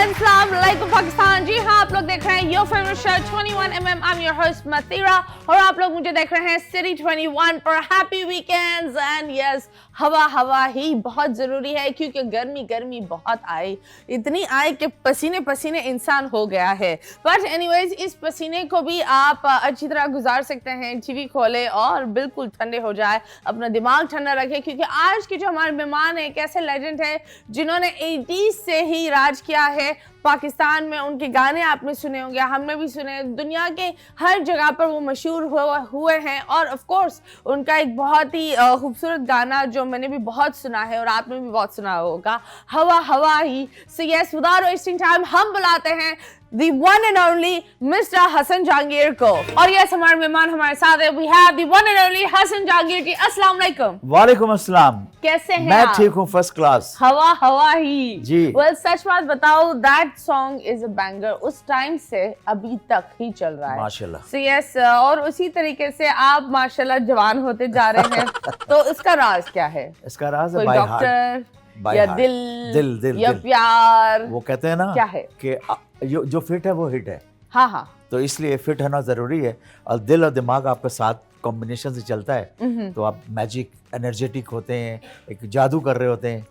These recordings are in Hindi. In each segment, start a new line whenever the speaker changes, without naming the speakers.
अस्सलाम वालेकुम पाकिस्तान। जी हाँ, आप लोग देख रहे हैं your favourite show 21mm। I am your host मतीरा और आप लोग मुझे देख रहे हैं सिटी 21 पर। हैप्पी वीकेंड्स एंड यस, हवा ही बहुत जरूरी है क्योंकि गर्मी बहुत आई, इतनी आई कि पसीने पसीने इंसान हो गया है। बट एनीवेज, इस पसीने को भी आप अच्छी तरह गुजार सकते हैं। टीवी खोले और बिल्कुल ठंडे हो जाए, अपना दिमाग ठंडा रखें क्योंकि आज के जो हमारे मेहमान है एक ऐसे लेजेंड है जिन्होंने 80s से ही राज किया है पाकिस्तान में। उनके गाने आपने सुने होंगे, हमने भी सुने, दुनिया के हर जगह पर वो मशहूर हुए हैं। और ऑफ कोर्स उनका एक बहुत ही खूबसूरत गाना जो मैंने भी बहुत सुना है और आपने भी बहुत सुना होगा, हवा ही। So yes, without wasting time हम बुलाते हैं the one and only Mr. Hasan Jahangir को। और यस, हमारे मेहमान हमारे साथ है। We have the one and only Hasan Jahangir जी। अस्सलाम वालेकुम।
वालेकुम अस्सलाम।
कैसे हैं
मैं
आप?
ठीक हूँ, फर्स्ट क्लास।
हवा ही
जी।
well, सच बात बताओ, that song is a banger. उस टाइम से अभी तक ही चल रहा है
माशाल्लाह।
so, yes, और उसी तरीके से आप माशाल्लाह जवान होते जा रहे हैं। तो इसका राज क्या है?
इसका राज है
कोई
बाय
डॉक्टर
By
या
heart.
दिल या
दिल।
प्यार?
वो कहते हैं ना
क्या है
कि जो फिट है वो हिट है।
हाँ,
तो इसलिए फिट होना जरूरी है और दिल और दिमाग आपके साथ कॉम्बिनेशन से चलता है तो आप मैजिक एनर्जेटिक होते हैं, एक जादू कर रहे होते हैं।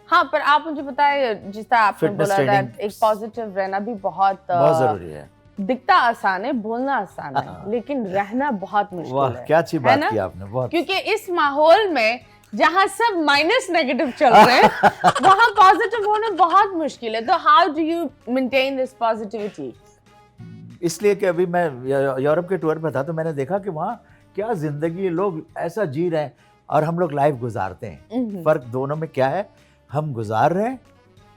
हाँ। पर आप मुझे बताएं, जिस तरह आपने
Fitness
बोला
training
that एक पॉजिटिव रहना भी बहुत
जरूरी है।
दिखता आसान है, बोलना आसान है, लेकिन रहना बहुत मुश्किल
वाह,
है।
क्या अच्छी
है
बात
ना?
की आपने, बहुत।
क्योंकि इस माहौल में जहाँ सब माइनस नेगेटिव चल रहे हैं वहाँ पॉजिटिव होना बहुत मुश्किल है। तो how do you maintain this positivity?
इसलिए कि अभी मैं यूरोप के टूर पे था तो मैंने देखा कि वहाँ क्या जिंदगी, लोग ऐसा जी रहे हैं और हम लोग लाइफ गुजारते हैं। फर्क दोनों में क्या है, हम गुजार रहे हैं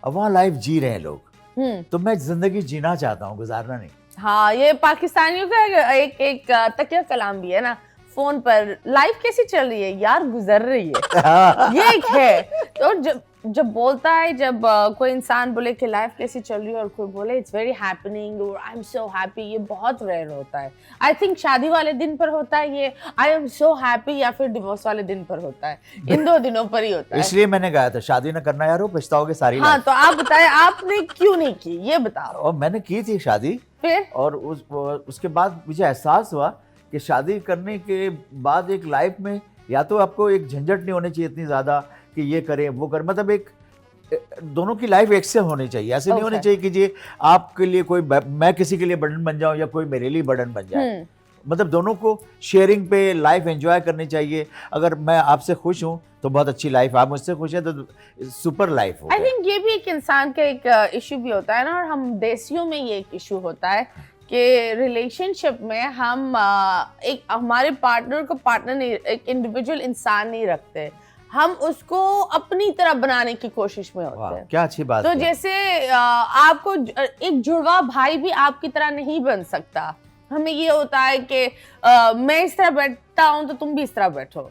और वहाँ लाइफ जी रहे हैं लोग। तो मैं जिंदगी जीना चाहता हूँ, गुजारना नहीं।
हाँ, ये पाकिस्तानियों का एक तकिया कलाम भी है ना फोन पर, लाइफ कैसी चल रही है यार, गुजर रही है। ये एक है। तो जब बोलता है, जब कोई इंसान बोले कि लाइफ कैसी चल रही है और कोई बोले इट्स वेरी हैपनिंग और आई एम सो हैप्पी, ये बहुत रेयर होता है। आई थिंक शादी वाले दिन पर होता है ये आई एम सो हैप्पी, या फिर डिवोर्स वाले दिन पर होता है। इन दो दिनों पर ही होता है।
इसलिए मैंने कहा था शादी ना करना यार, वो पछताओगे सारी
हाँ,
लाइफ।
तो आप बताएं आपने क्यों नहीं की, ये बताओ।
और मैंने की थी शादी,
फिर
और उसके बाद मुझे एहसास हुआ कि शादी करने के बाद एक लाइफ में या तो आपको एक झंझट नहीं होनी चाहिए इतनी ज़्यादा कि ये करें वो करें, मतलब एक दोनों की लाइफ एक से होनी चाहिए। ऐसे नहीं होनी चाहिए कि जी आपके लिए कोई, मैं किसी के लिए बर्डन बन जाऊं या कोई मेरे लिए बर्डन बन जाए। मतलब दोनों को शेयरिंग पे लाइफ एंजॉय करनी चाहिए। अगर मैं आपसे खुश हूँ तो बहुत अच्छी लाइफ, आप मुझसे खुश हैं तो सुपर लाइफ हो।
आई थिंक ये भी एक इंसान का एक इशू भी होता है ना, और हम देसियों में ये एक इशू होता है कि रिलेशनशिप में हम एक हमारे पार्टनर को पार्टनर नहीं, एक इंडिविजुअल इंसान नहीं रखते, हम उसको अपनी तरह बनाने की कोशिश में होते हैं।
क्या अच्छी बात
तो
है।
जैसे आपको एक जुड़वा भाई भी आपकी तरह नहीं बन सकता। हमें ये होता है कि मैं इस तरह बैठता हूँ तो तुम भी इस तरह बैठो,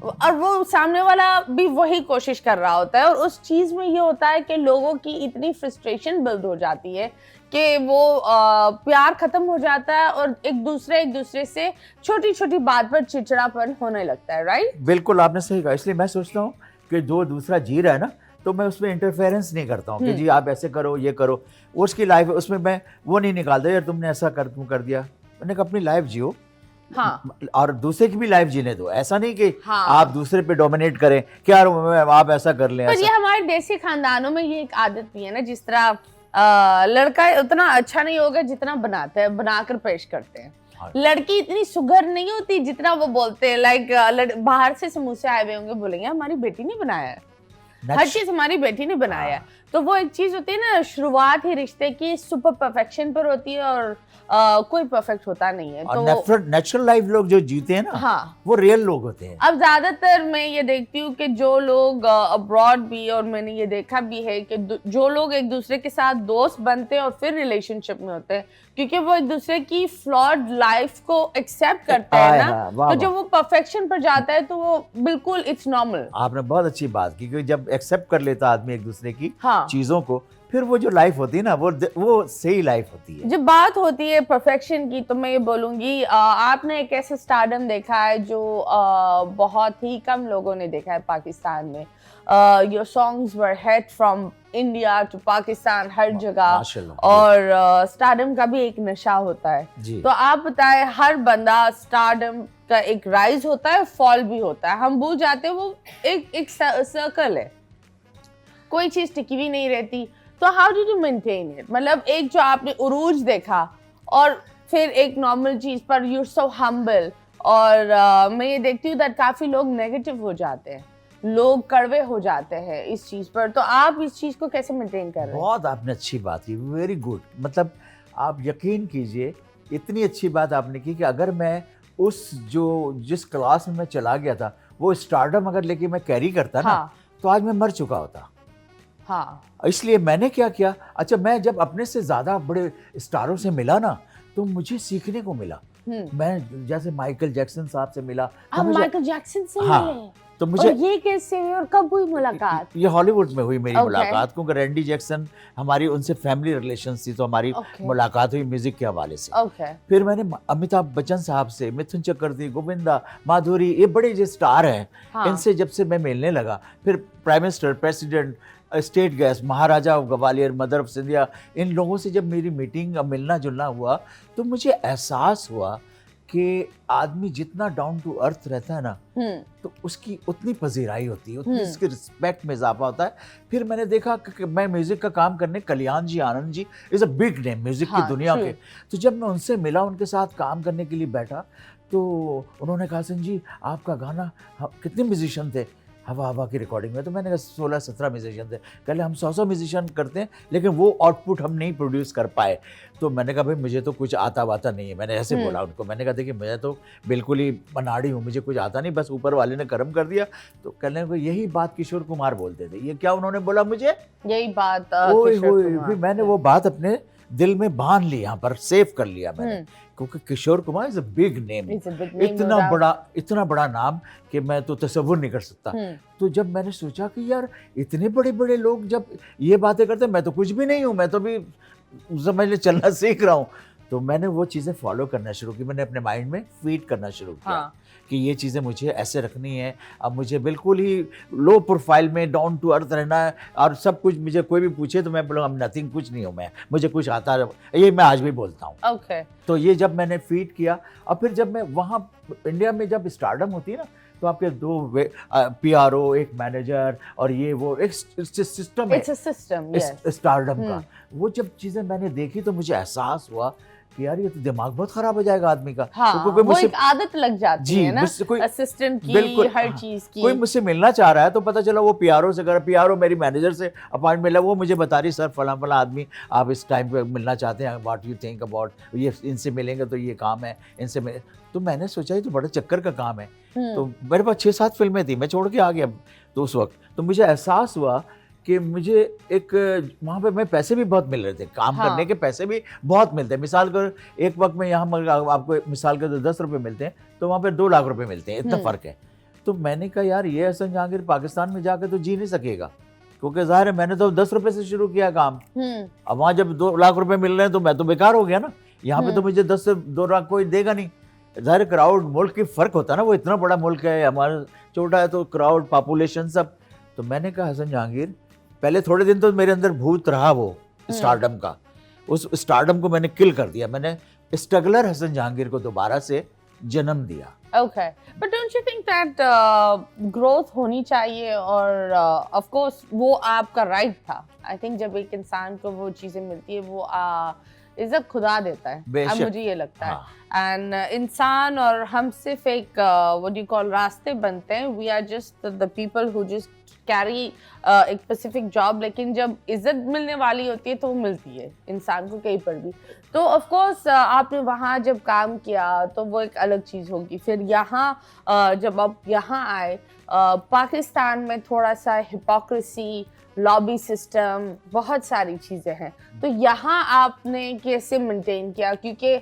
और वो सामने वाला भी वही कोशिश कर रहा होता है। और उस चीज में ये होता है कि लोगों की इतनी फ्रस्ट्रेशन बिल्ड हो जाती है कि वो प्यार खत्म हो जाता है और एक दूसरे से छोटी छोटी बात पर चिड़चिड़ापन होने लगता है। राइट?
बिल्कुल, आपने सही कहा। इसलिए मैं सोचता हूँ कि जो दूसरा जी रहा है ना, तो मैं उसमें इंटरफेरेंस नहीं करता हूँ कि जी आप ऐसे करो ये करो, उसकी लाइफ है, उसमें मैं वो नहीं निकालता यार तुमने ऐसा कर दिया। मैंने कहा अपनी लाइफ जियो।
हाँ।
और दूसरे की भी लाइफ जीने दो। ऐसा नहीं कि
हाँ।
आप दूसरे पे डोमिनेट करें कि यार आप ऐसा कर लें।
पर ये हमारे देसी खानदानों में ये एक आदत भी है ना, जिस तरह लड़का उतना अच्छा नहीं होगा जितना बनाते हैं, बनाकर पेश करते हैं। लड़की इतनी सुघर नहीं होती जितना वो बोलते हैं। लाइक बाहर से समोसे आए हुए होंगे, बोलेंगे हमारी बेटी ने बनाया है, हर चीज हमारी बेटी ने बनाया है। तो वो एक चीज होती है ना, शुरुआत ही रिश्ते की सुपर परफेक्शन पर होती है और कोई परफेक्ट होता नहीं है। तो
नेचुरल लाइफ लोग जो जीते हैं ना,
हाँ,
वो रियल लोग होते हैं।
अब ज्यादातर मैं ये देखती हूँ कि जो लोग अब्रॉड भी, और मैंने ये देखा भी है कि जो लोग एक दूसरे के साथ दोस्त बनते हैं और फिर रिलेशनशिप में होते हैं, क्योंकि वो एक दूसरे की फ्लॉड लाइफ को एक्सेप्ट करते हैं ना, तो जब वो परफेक्शन पर जाता है तो वो बिल्कुल इट्स नॉर्मल।
आपने बहुत अच्छी बात की, क्योंकि जब एक्सेप्ट कर लेता आदमी एक दूसरे की चीजों को, फिर वो जो लाइफ होती है ना वो सही लाइफ होती है।
जब बात होती है परफेक्शन की तो मैं ये बोलूँगी आपने एक ऐसा स्टारडम देखा है जो बहुत ही कम लोगों ने देखा है पाकिस्तान में। Your songs were hit from India to Pakistan हर जगह,
माशाल्लाह।
और स्टारडम का भी एक नशा होता है।
जी।
तो आप बताएं, हर बंदा स्टारडम का एक राइज होता है, फॉल भी होता है, हम भूल जाते हैं वो एक सर्कल है, कोई चीज टिकी हुई नहीं रहती। तो how did you maintain it? मतलब एक जो आपने उरूज देखा और फिर एक नॉर्मल चीज पर यू सो हम्बल, और मैं ये देखती हूँ दैट काफी लोग नेगेटिव हो जाते हैं, लोग कड़वे हो जाते हैं इस चीज पर। तो आप इस चीज को कैसे मेंटेन कर रहे हैं?
बहुत आपने अच्छी बात की, वेरी गुड। मतलब आप यकीन कीजिए, इतनी अच्छी बात आपने की कि अगर मैं जिस क्लास में मैं चला गया था वो स्टारडम अगर लेके मैं कैरी करता ना,
हाँ।
तो आज मैं मर चुका होता।
हाँ।
इसलिए मैंने क्या किया, अच्छा मैं जब अपने से ज्यादा बड़े स्टारों से मिला ना तो मुझे सीखने को मिला। मैं जैसे माइकल जैक्सन साहब से मिला तो
आप
मुझे,
माइकल जैक्सन से
हाँ,
मिले?
तो मुझे
और ये कैसे हुई और कब हुई मुलाकात?
ये हॉलीवुड में हुई मेरी
Okay.
मुलाकात, क्योंकि रैंडी जैक्सन हमारी उनसे फैमिली रिलेशंस थी, तो हमारी
Okay.
मुलाकात हुई म्यूजिक के हवाले से।
ओके।
फिर मैंने अमिताभ बच्चन साहब से, मिथुन चक्रवर्ती, गोविंदा, माधुरी, ये बड़े जो स्टार हैं,
हाँ।
इनसे जब से मैं मिलने लगा, फिर prime minister, president, state guest, Maharaja Gwalior, mother of Scindia, इन लोगों से जब मेरी मीटिंग मिलना जुलना हुआ तो मुझे एहसास हुआ कि आदमी जितना डाउन टू अर्थ रहता है ना, तो उसकी उतनी पजीराई होती है, उतनी उसकी रिस्पेक्ट में इजाफा होता है। फिर मैंने देखा कि मैं म्यूजिक का काम करने, Kalyan ji, Anand ji is a big name music की दुनिया के। तो जब मैं उनसे मिला, उनके साथ काम करने के लिए बैठा, तो उन्होंने कहा, हसन जी आपका गाना, कितने म्यूजिशियन थे हवा हवा की रिकॉर्डिंग में? तो मैंने कहा 16-17 म्यूजिशियन थे। कहले हम 100 म्यूजिशियन करते हैं, लेकिन वो आउटपुट हम नहीं प्रोड्यूस कर पाए। तो मैंने कहा भाई मुझे तो कुछ आता वाता नहीं है, मैंने ऐसे बोला उनको। मैंने कहा देखिए मैं तो बिल्कुल ही मनाड़ी हूँ, मुझे कुछ आता नहीं, बस ऊपर वाले ने कर्म कर दिया। तो कहने को यही बात किशोर कुमार बोलते थे। ये क्या उन्होंने बोला मुझे?
यही बात
फिर मैंने वो बात अपने दिल में बांध ली, यहाँ पर सेव कर लिया मैंने, क्योंकि Kishore Kumar is a big name, इतना बड़ा नाम कि मैं तो तसव्वुर नहीं कर सकता। तो जब मैंने सोचा कि यार इतने बड़े बड़े लोग जब ये बातें करते हैं, मैं तो कुछ भी नहीं हूँ, मैं तो भी समझ ले चलना सीख रहा हूँ। तो मैंने वो चीज़ें फॉलो करना शुरू की, मैंने अपने माइंड में फीड करना शुरू किया। हाँ। कि ये चीज़ें मुझे ऐसे रखनी है, अब मुझे बिल्कुल ही लो प्रोफाइल में डाउन टू अर्थ रहना है, और सब कुछ मुझे कोई भी पूछे तो मैं बोलूँ I'm नथिंग, कुछ नहीं हूँ मैं, मुझे कुछ आता है, ये मैं आज भी बोलता हूँ।
Okay.
तो ये जब मैंने फीड किया, और फिर जब मैं वहाँ इंडिया में जब स्टारडम होती है ना, तो आपके 2 PRO, एक मैनेजर, और ये वो एक सिस्टम है स्टारडम का। वो जब चीज़ें मैंने देखी तो मुझे एहसास हुआ कि यार ये तो दिमाग बहुत खराब हो जाएगा आदमी का।
हाँ,
तो
वो एक आदत लग जाती है ना, असिस्टेंट की, हर चीज की।
कोई मुझसे मिलना चाह रहा है तो पता चला वो PRO से कर, PRO मेरी मैनेजर से अपॉइंटमेंट मिला, वो मुझे बता रही सर फला आदमी आप इस टाइम पे मिलना चाहते हैं, व्हाट यू थिंक अबाउट, ये इनसे मिलेंगे तो ये काम है, इनसे मिले। तो मैंने सोचा ये तो बड़ा चक्कर का काम है। तो मेरे पास 6-7 फिल्में थी, मैं छोड़ के आ गया तो उस वक्त। तो मुझे एहसास हुआ कि मुझे एक वहाँ पे मैं पैसे भी बहुत मिल रहे थे, काम करने के पैसे भी बहुत मिलते हैं। मिसाल कर एक वक्त में यहाँ आपको मिसाल कर 10 रुपये मिलते हैं, तो वहाँ पे 2 लाख रुपए मिलते हैं, इतना फ़र्क है। तो मैंने कहा यार ये हसन जहांगीर पाकिस्तान में जाकर तो जी नहीं सकेगा, क्योंकि ज़ाहिर है मैंने तो 10 रुपये से शुरू किया काम। अब वहाँ जब 2 लाख रुपए मिल रहे हैं तो मैं तो बेकार हो गया ना। यहाँ पे तो मुझे 10 से 2 लाख कोई देगा नहीं। ज़ाहिर क्राउड, मुल्क की फ़र्क होता है ना, वो इतना बड़ा मुल्क है, हमारा छोटा है, तो क्राउड, पॉपुलेशन सब। तो मैंने कहा हसन जहांगीर, पहले थोड़े दिन तो मेरे अंदर भूत रहा वो स्टारडम का, उस स्टारडम को मैंने किल कर दिया, मैंने स्ट्रगलर हसन जहांगीर को दोबारा से जन्म दिया।
Okay, but don't you think that growth होनी चाहिए, और of course वो आपका राइट था। I think जब एक इंसान को वो चीजें मिलती है वो इज्जत खुदा देता है, अब मुझे ये लगता है। एंड इंसान और हम सिर्फ एक व्हाट यू कॉल रास्ते बनते हैं, we are just the people who just carry एक स्पेसिफिक जॉब, लेकिन जब इज्जत मिलने वाली होती है तो वो मिलती है इंसान को कहीं पर भी। तो ऑफ कोर्स आपने वहाँ जब काम किया तो वो एक अलग चीज़ होगी। फिर यहाँ जब आप यहाँ आए, पाकिस्तान में थोड़ा सा हिपोक्रेसी, लॉबी सिस्टम, बहुत सारी चीज़ें हैं, तो यहाँ आपने कैसे मेंटेन किया? क्योंकि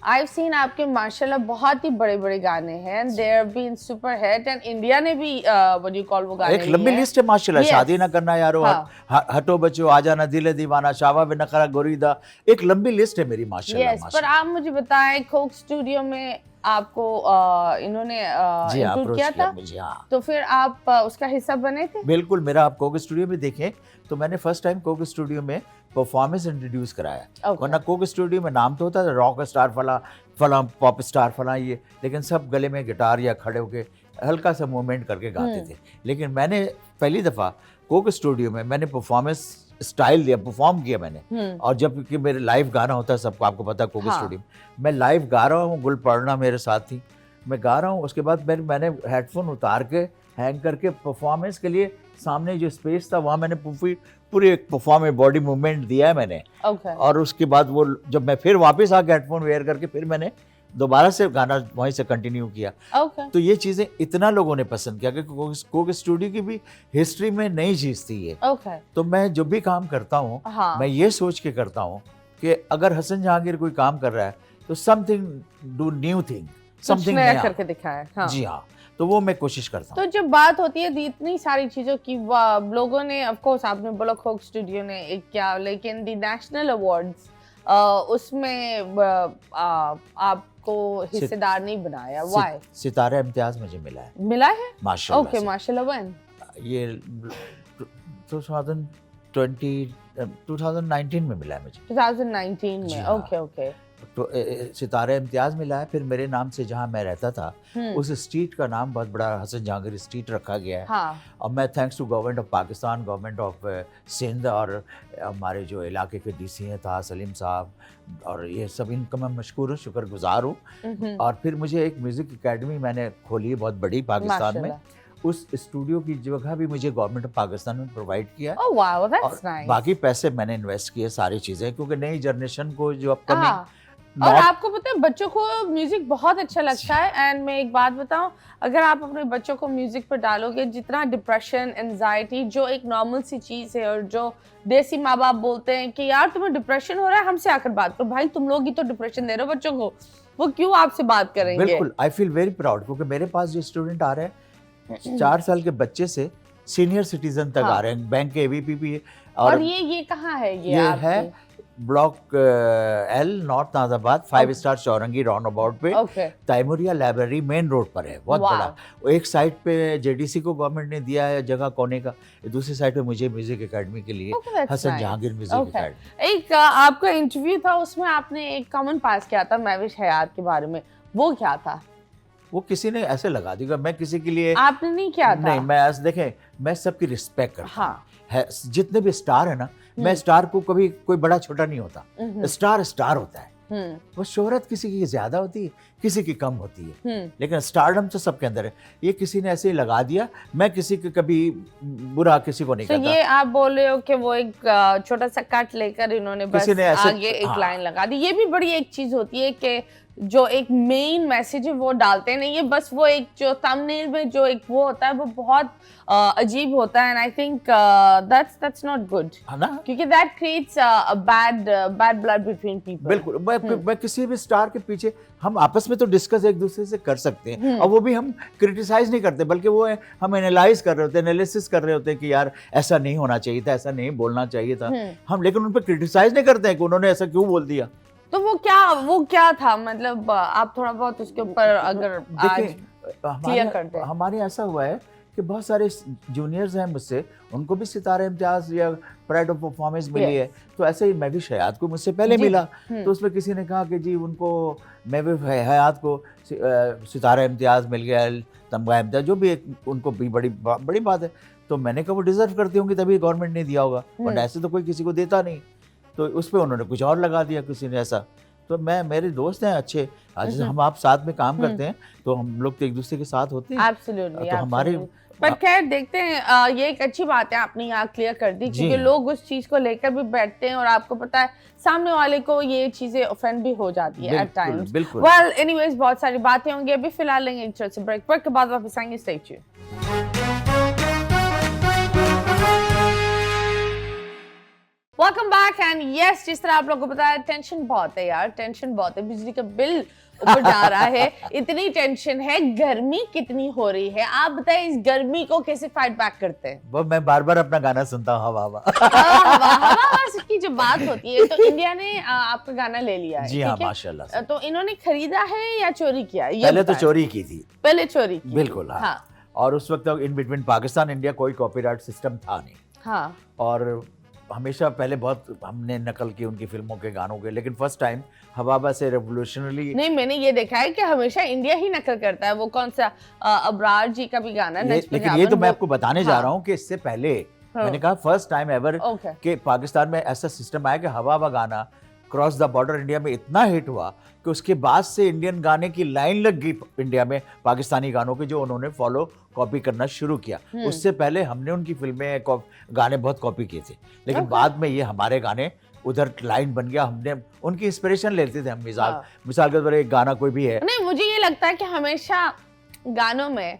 I've seen आपके माशाल्लाह बहुत ही बड़े-बड़े गाने हैं and they have been super hit and India ने भी what do you call वो गाने
एक लंबी लिस्ट है माशाल्लाह।
Yes.
शादी ना करना यारो,
हाँ।
हटो बच्चो, आ जाना दिल दीवाना, शावा बे नखरा गोरीदा, एक लंबी लिस्ट है मेरी माशाल्लाह।
Yes, पर आप मुझे बताएं कोक स्टूडियो में आपको इन्होंने
जी हाँ,
इंक्लूड किया था
मुझे, हाँ।
तो फिर आप उसका हिस्सा बने थे?
बिल्कुल, मेरा आप कोक स्टूडियो में देखें तो मैंने फर्स्ट टाइम कोक स्टूडियो में परफॉर्मेंस इंट्रोड्यूस कराया।
Okay.
वरना कोक स्टूडियो में नाम तो होता था रॉक स्टार फला पॉप स्टार फला, ये लेकिन सब गले में गिटार या खड़े होके हल्का सा मूवमेंट करके गाते थे। लेकिन मैंने पहली दफ़ा कोक स्टूडियो में मैंने परफॉर्मेंस स्टाइल दिया, परफॉर्म किया मैंने। और जब कि मेरे लाइव गाना होता है, सबको आपको पता है कोक स्टूडियो में मैं लाइव गा रहा हूँ, गुल पड़ना मेरे साथ थी, मैं गा रहा हूँ। उसके बाद मैंने हेडफोन उतार के हैंग करके परफॉर्मेंस के लिए सामने जो स्पेस था वहाँ मैंने पूरी एक परफॉर्म बॉडी मूवमेंट दिया है मैंने। और उसके बाद वो जब मैं फिर वापस आके हेडफोन वेयर करके फिर मैंने दोबारा से गाना वहीं से कंटिन्यू किया। तो ये चीज़ें इतना लोगों ने पसंद किया कि कोक स्टूडियो की भी हिस्ट्री में नई चीज़ थी ये। तो मैं जो भी काम करता हूँ मैं ये सोच के करता हूँ कि अगर हसन जहांगीर कोई काम कर रहा है तो something do new thing, something नया
करके दिखाया।
जी हाँ, तो वो मैं कोशिश करता हूँ।
तो जब बात होती है इतनी सारी चीज़ों की, लोगों ने ऑफ कोर्स आपने बोला कोक स्टूडियो ने एक क्या, लेकिन दी नेशनल अवार्ड्स उसमें आपको हिस्सेदार नहीं बनाया, व्हाई?
सितारा इम्तियाज मुझे
मिला है
माशाल्लाह।
ओके, माशाल्लाह। व्हेन?
ये 2019 में मिला है मुझे।
2019 में, ओके।
तो सितारा इम्तियाज मिला है। फिर मेरे नाम से जहाँ मैं रहता था उस स्ट्रीट का नाम बहुत बड़ा हसन जहांगीर स्ट्रीट रखा गया है। और मैं thanks to government of Pakistan, government of Sindh और हमारे जो इलाके के डीसी हैं था सलीम साहब, और ये सब इनका मैं मशकूर हूँ, शुक्रगुजार हूँ। और फिर मुझे एक म्यूज़िक एकेडमी मैंने खोली है बहुत बड़ी पाकिस्तान में। उस स्टूडियो की जगह भी मुझे गवर्नमेंट ऑफ पाकिस्तान ने प्रोवाइड किया।
Oh wow, that's nice.
बाकी पैसे मैंने इन्वेस्ट किए सारी चीज़ें, क्योंकि नई जनरेशन को जो अपकमिंग
और आपको पता है बच्चों को म्यूजिक बहुत अच्छा लगता है। एंड मैं एक बात बताऊं, अगर आप अपने बच्चों को म्यूजिक पर डालोगे, जितना डिप्रेशन, एंजाइटी जो एक नॉर्मल सी चीज़ है, और जो देसी माँ बाप बोलते हैं कि यार तुम्हें डिप्रेशन हो रहा है, हमसे आकर बात करो। भाई तुम लोग ही तो डिप्रेशन दे रहे हो बच्चों को, वो क्यों आपसे बात करेंगे?
बिल्कुल, आई फील वेरी प्राउड, क्योंकि मेरे पास जो स्टूडेंट आ रहे हैं 4 साल के बच्चे से सीनियर सिटीजन तक आ रहे हैं, बैंक के AVP भी।
और ये कहाँ है? ये है
block L north Nazabad 5 star Chowrangi roundabout पे तैमूरिया लाइब्रेरी मेन रोड पर है, बहुत बड़ा। एक साइड पे JDC को गवर्नमेंट ने दिया है जगह कोने का, दूसरी साइड पे मुझे म्यूजिक एकेडमी के लिए हसन जहांगीर म्यूजिक एकेडमी।
एक आपका इंटरव्यू था, उसमें आपने एक कमेंट पास किया था महविश हयात के बारे में, वो क्या था?
वो किसी ने ऐसे लगा दिया, मैं किसी के लिए
आपने नहीं किया था।
नहीं, मैं ऐसे देखें, मैं सबकी रिस्पेक्ट करता हूं। जितने भी स्टार है ना, मैं स्टार को कभी कोई बड़ा छोटा नहीं होता, स्टार होता है। वो शोहरत किसी की ज्यादा होती है, किसी की कम होती है, लेकिन स्टारडम तो सबके अंदर है। ये किसी ने ऐसे ही लगा दिया, मैं किसी के कभी बुरा किसी को नहीं कहता।
ये आप बोल रहे हो कि वो एक छोटा सा कट लेकर इन्होंने बस आगे एक लाइन लगा दी। ये भी बड़ी एक चीज होती है कि जो एक मेन मैसेज है वो डालते नहीं है, बस वो एक जो थंबनेल में जो एक वो होता है वो बहुत अजीब होता है। And I think that's not good, है ना, क्योंकि that creates a bad blood between people.
बिल्कुल, मैं किसी भी स्टार के पीछे हम आपस में तो डिस्कस एक दूसरे से कर सकते हैं, और वो भी हम क्रिटिसाइज नहीं करते, बल्कि वो हम एनालाइज कर रहे होते हैं, एनालिसिस कर रहे होते हैं कि यार ऐसा नहीं होना चाहिए था, ऐसा नहीं बोलना चाहिए था हम, लेकिन उन पर क्रिटिसाइज नहीं करते हैं कि उन्होंने ऐसा क्यों बोल दिया।
तो वो क्या था, मतलब आप थोड़ा बहुत उसके ऊपर अगर आज क्लियर कर दें।
हमारे ऐसा हुआ है कि बहुत सारे जूनियर्स हैं मुझसे, उनको भी सितारा इम्तियाज या प्राइड ऑफ परफॉर्मेंस मिली है, तो ऐसे ही महविश हयात को मुझसे पहले मिला। तो उसमें किसी ने कहा कि जी उनको महविश हयात को सितारा इम्तियाज मिल गया, तमगा इम्तियाज, जो भी उनको भी बड़ी बात है। तो मैंने कहा वो डिजर्व करती होंगी तभी गवर्नमेंट ने दिया होगा, वरना ऐसे तो कोई किसी को देता नहीं। तो उस पर उन्होंने कुछ और लगा दिया किसी ने ऐसा। तो मेरे दोस्त हैं अच्छे, आज हम आप साथ में काम करते हैं तो हम लोग तो एक दूसरे के साथ होते हैं।
Absolutely,
तो हमारे
पर खैर देखते हैं, ये एक अच्छी बात है आपने यहाँ क्लियर कर दी, क्योंकि लोग उस चीज को लेकर भी बैठते हैं और आपको पता है सामने वाले को ये चीजें ऑफेंड भी हो जाती है एट टाइम्स। वेल एनीवेज, बहुत सारी बातें होंगी, अभी फिलहाल लेंगे एक छोटे से ब्रेक के बाद वापस आएंगे। Stay tuned. Welcome back and yes, जिस तरह आप लोगों को पता है टेंशन बहुत है यार, टेंशन बहुत है, बिजली का बिल ऊपर जा रहा है, इतनी टेंशन है, गर्मी कितनी हो रही है। आप बताइए इस गर्मी को कैसे फाइट बैक करते हैं?
वो मैं बार बार अपना गाना सुनता हूँ, हवा हवा
हवा हवा की जब बात होती है तो इंडिया ने आपका गाना ले लिया है।
जी हाँ,
ठीक है?
माशाल्लाह से।
तो इन्होंने खरीदा है या चोरी किया? ये
पहले तो
बताएं।
चोरी की थी,
पहले चोरी की।
बिल्कुल हाँ। और उस वक्त इन बिटवीन पाकिस्तान इंडिया कोई कॉपीराइट सिस्टम था नहीं।
हाँ।
और हमेशा पहले बहुत हमने नकल की उनकी फिल्मों के गानों के, लेकिन फर्स्ट टाइम हवाबा से रेवोल्यूशनरी।
नहीं, मैंने ये देखा है कि हमेशा इंडिया ही नकल करता है। वो कौन सा अबरार जी का भी गाना है,
लेकिन ये तो मैं आपको बताने जा
हाँ।
रहा हूँ कि इससे पहले मैंने कहा फर्स्ट टाइम एवर
ओके।
कि पाकिस्तान में ऐसा सिस्टम आया कि हवाबा गाना क्रॉस द बॉर्डर इंडिया में इतना हिट हुआ कि उसके बाद से इंडियन गाने की लाइन लग गई इंडिया में पाकिस्तानी गानों की, जो उन्होंने फॉलो कॉपी करना शुरू किया। उससे पहले हमने उनकी फिल्में गाने बहुत कॉपी किए थे, लेकिन बाद में ये हमारे गाने उधर लाइन बन गया। हमने उनकी इंस्पिरेशन लेते थे हम। मिसाल के तौर पर एक गाना कोई भी है।
नहीं, मुझे ये लगता है कि हमेशा गानों में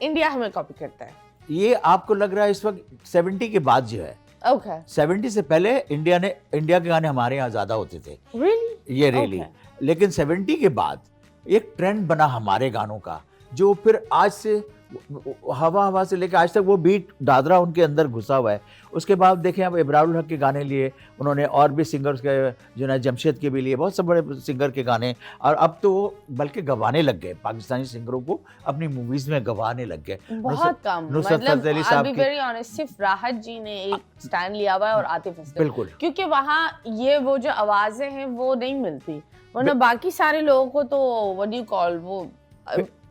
इंडिया हमें कॉपी करता है।
ये आपको लग रहा है इस वक्त 70 के बाद जो है,
ओके।
70 से पहले इंडिया के गाने हमारे यहाँ ज्यादा होते थे।
रियली?
ये रियली। लेकिन 70 के बाद एक ट्रेंड बना हमारे गानों का, जो फिर आज से हवा हवा से लेकर आज तक वो बीट दादरा उनके अंदर घुसा हुआ है। उसके बाद देखें अब इब्रारुल हक के गाने लिए उन्होंने, और भी सिंगर्स के जुनैद जमशेद के भी लिए, बहुत से बड़े सिंगर के गाने। और अब तो वो बल्कि गवाने लग गए, पाकिस्तानी सिंगरों को अपनी मूवीज में गवाने लग गए।
बहुत कम।
नुसरत फतेह अली साहब की,
वेरी ऑनेस्ट, सिर्फ राहत जी ने एक स्टैंड लिया हुआ है और आतिफ असलम,
बिल्कुल,
क्योंकि वहाँ ये वो जो आवाजें हैं वो नहीं मिलती, वरना बाकी सारे लोगों को तो व्हाट डू यू कॉल वो।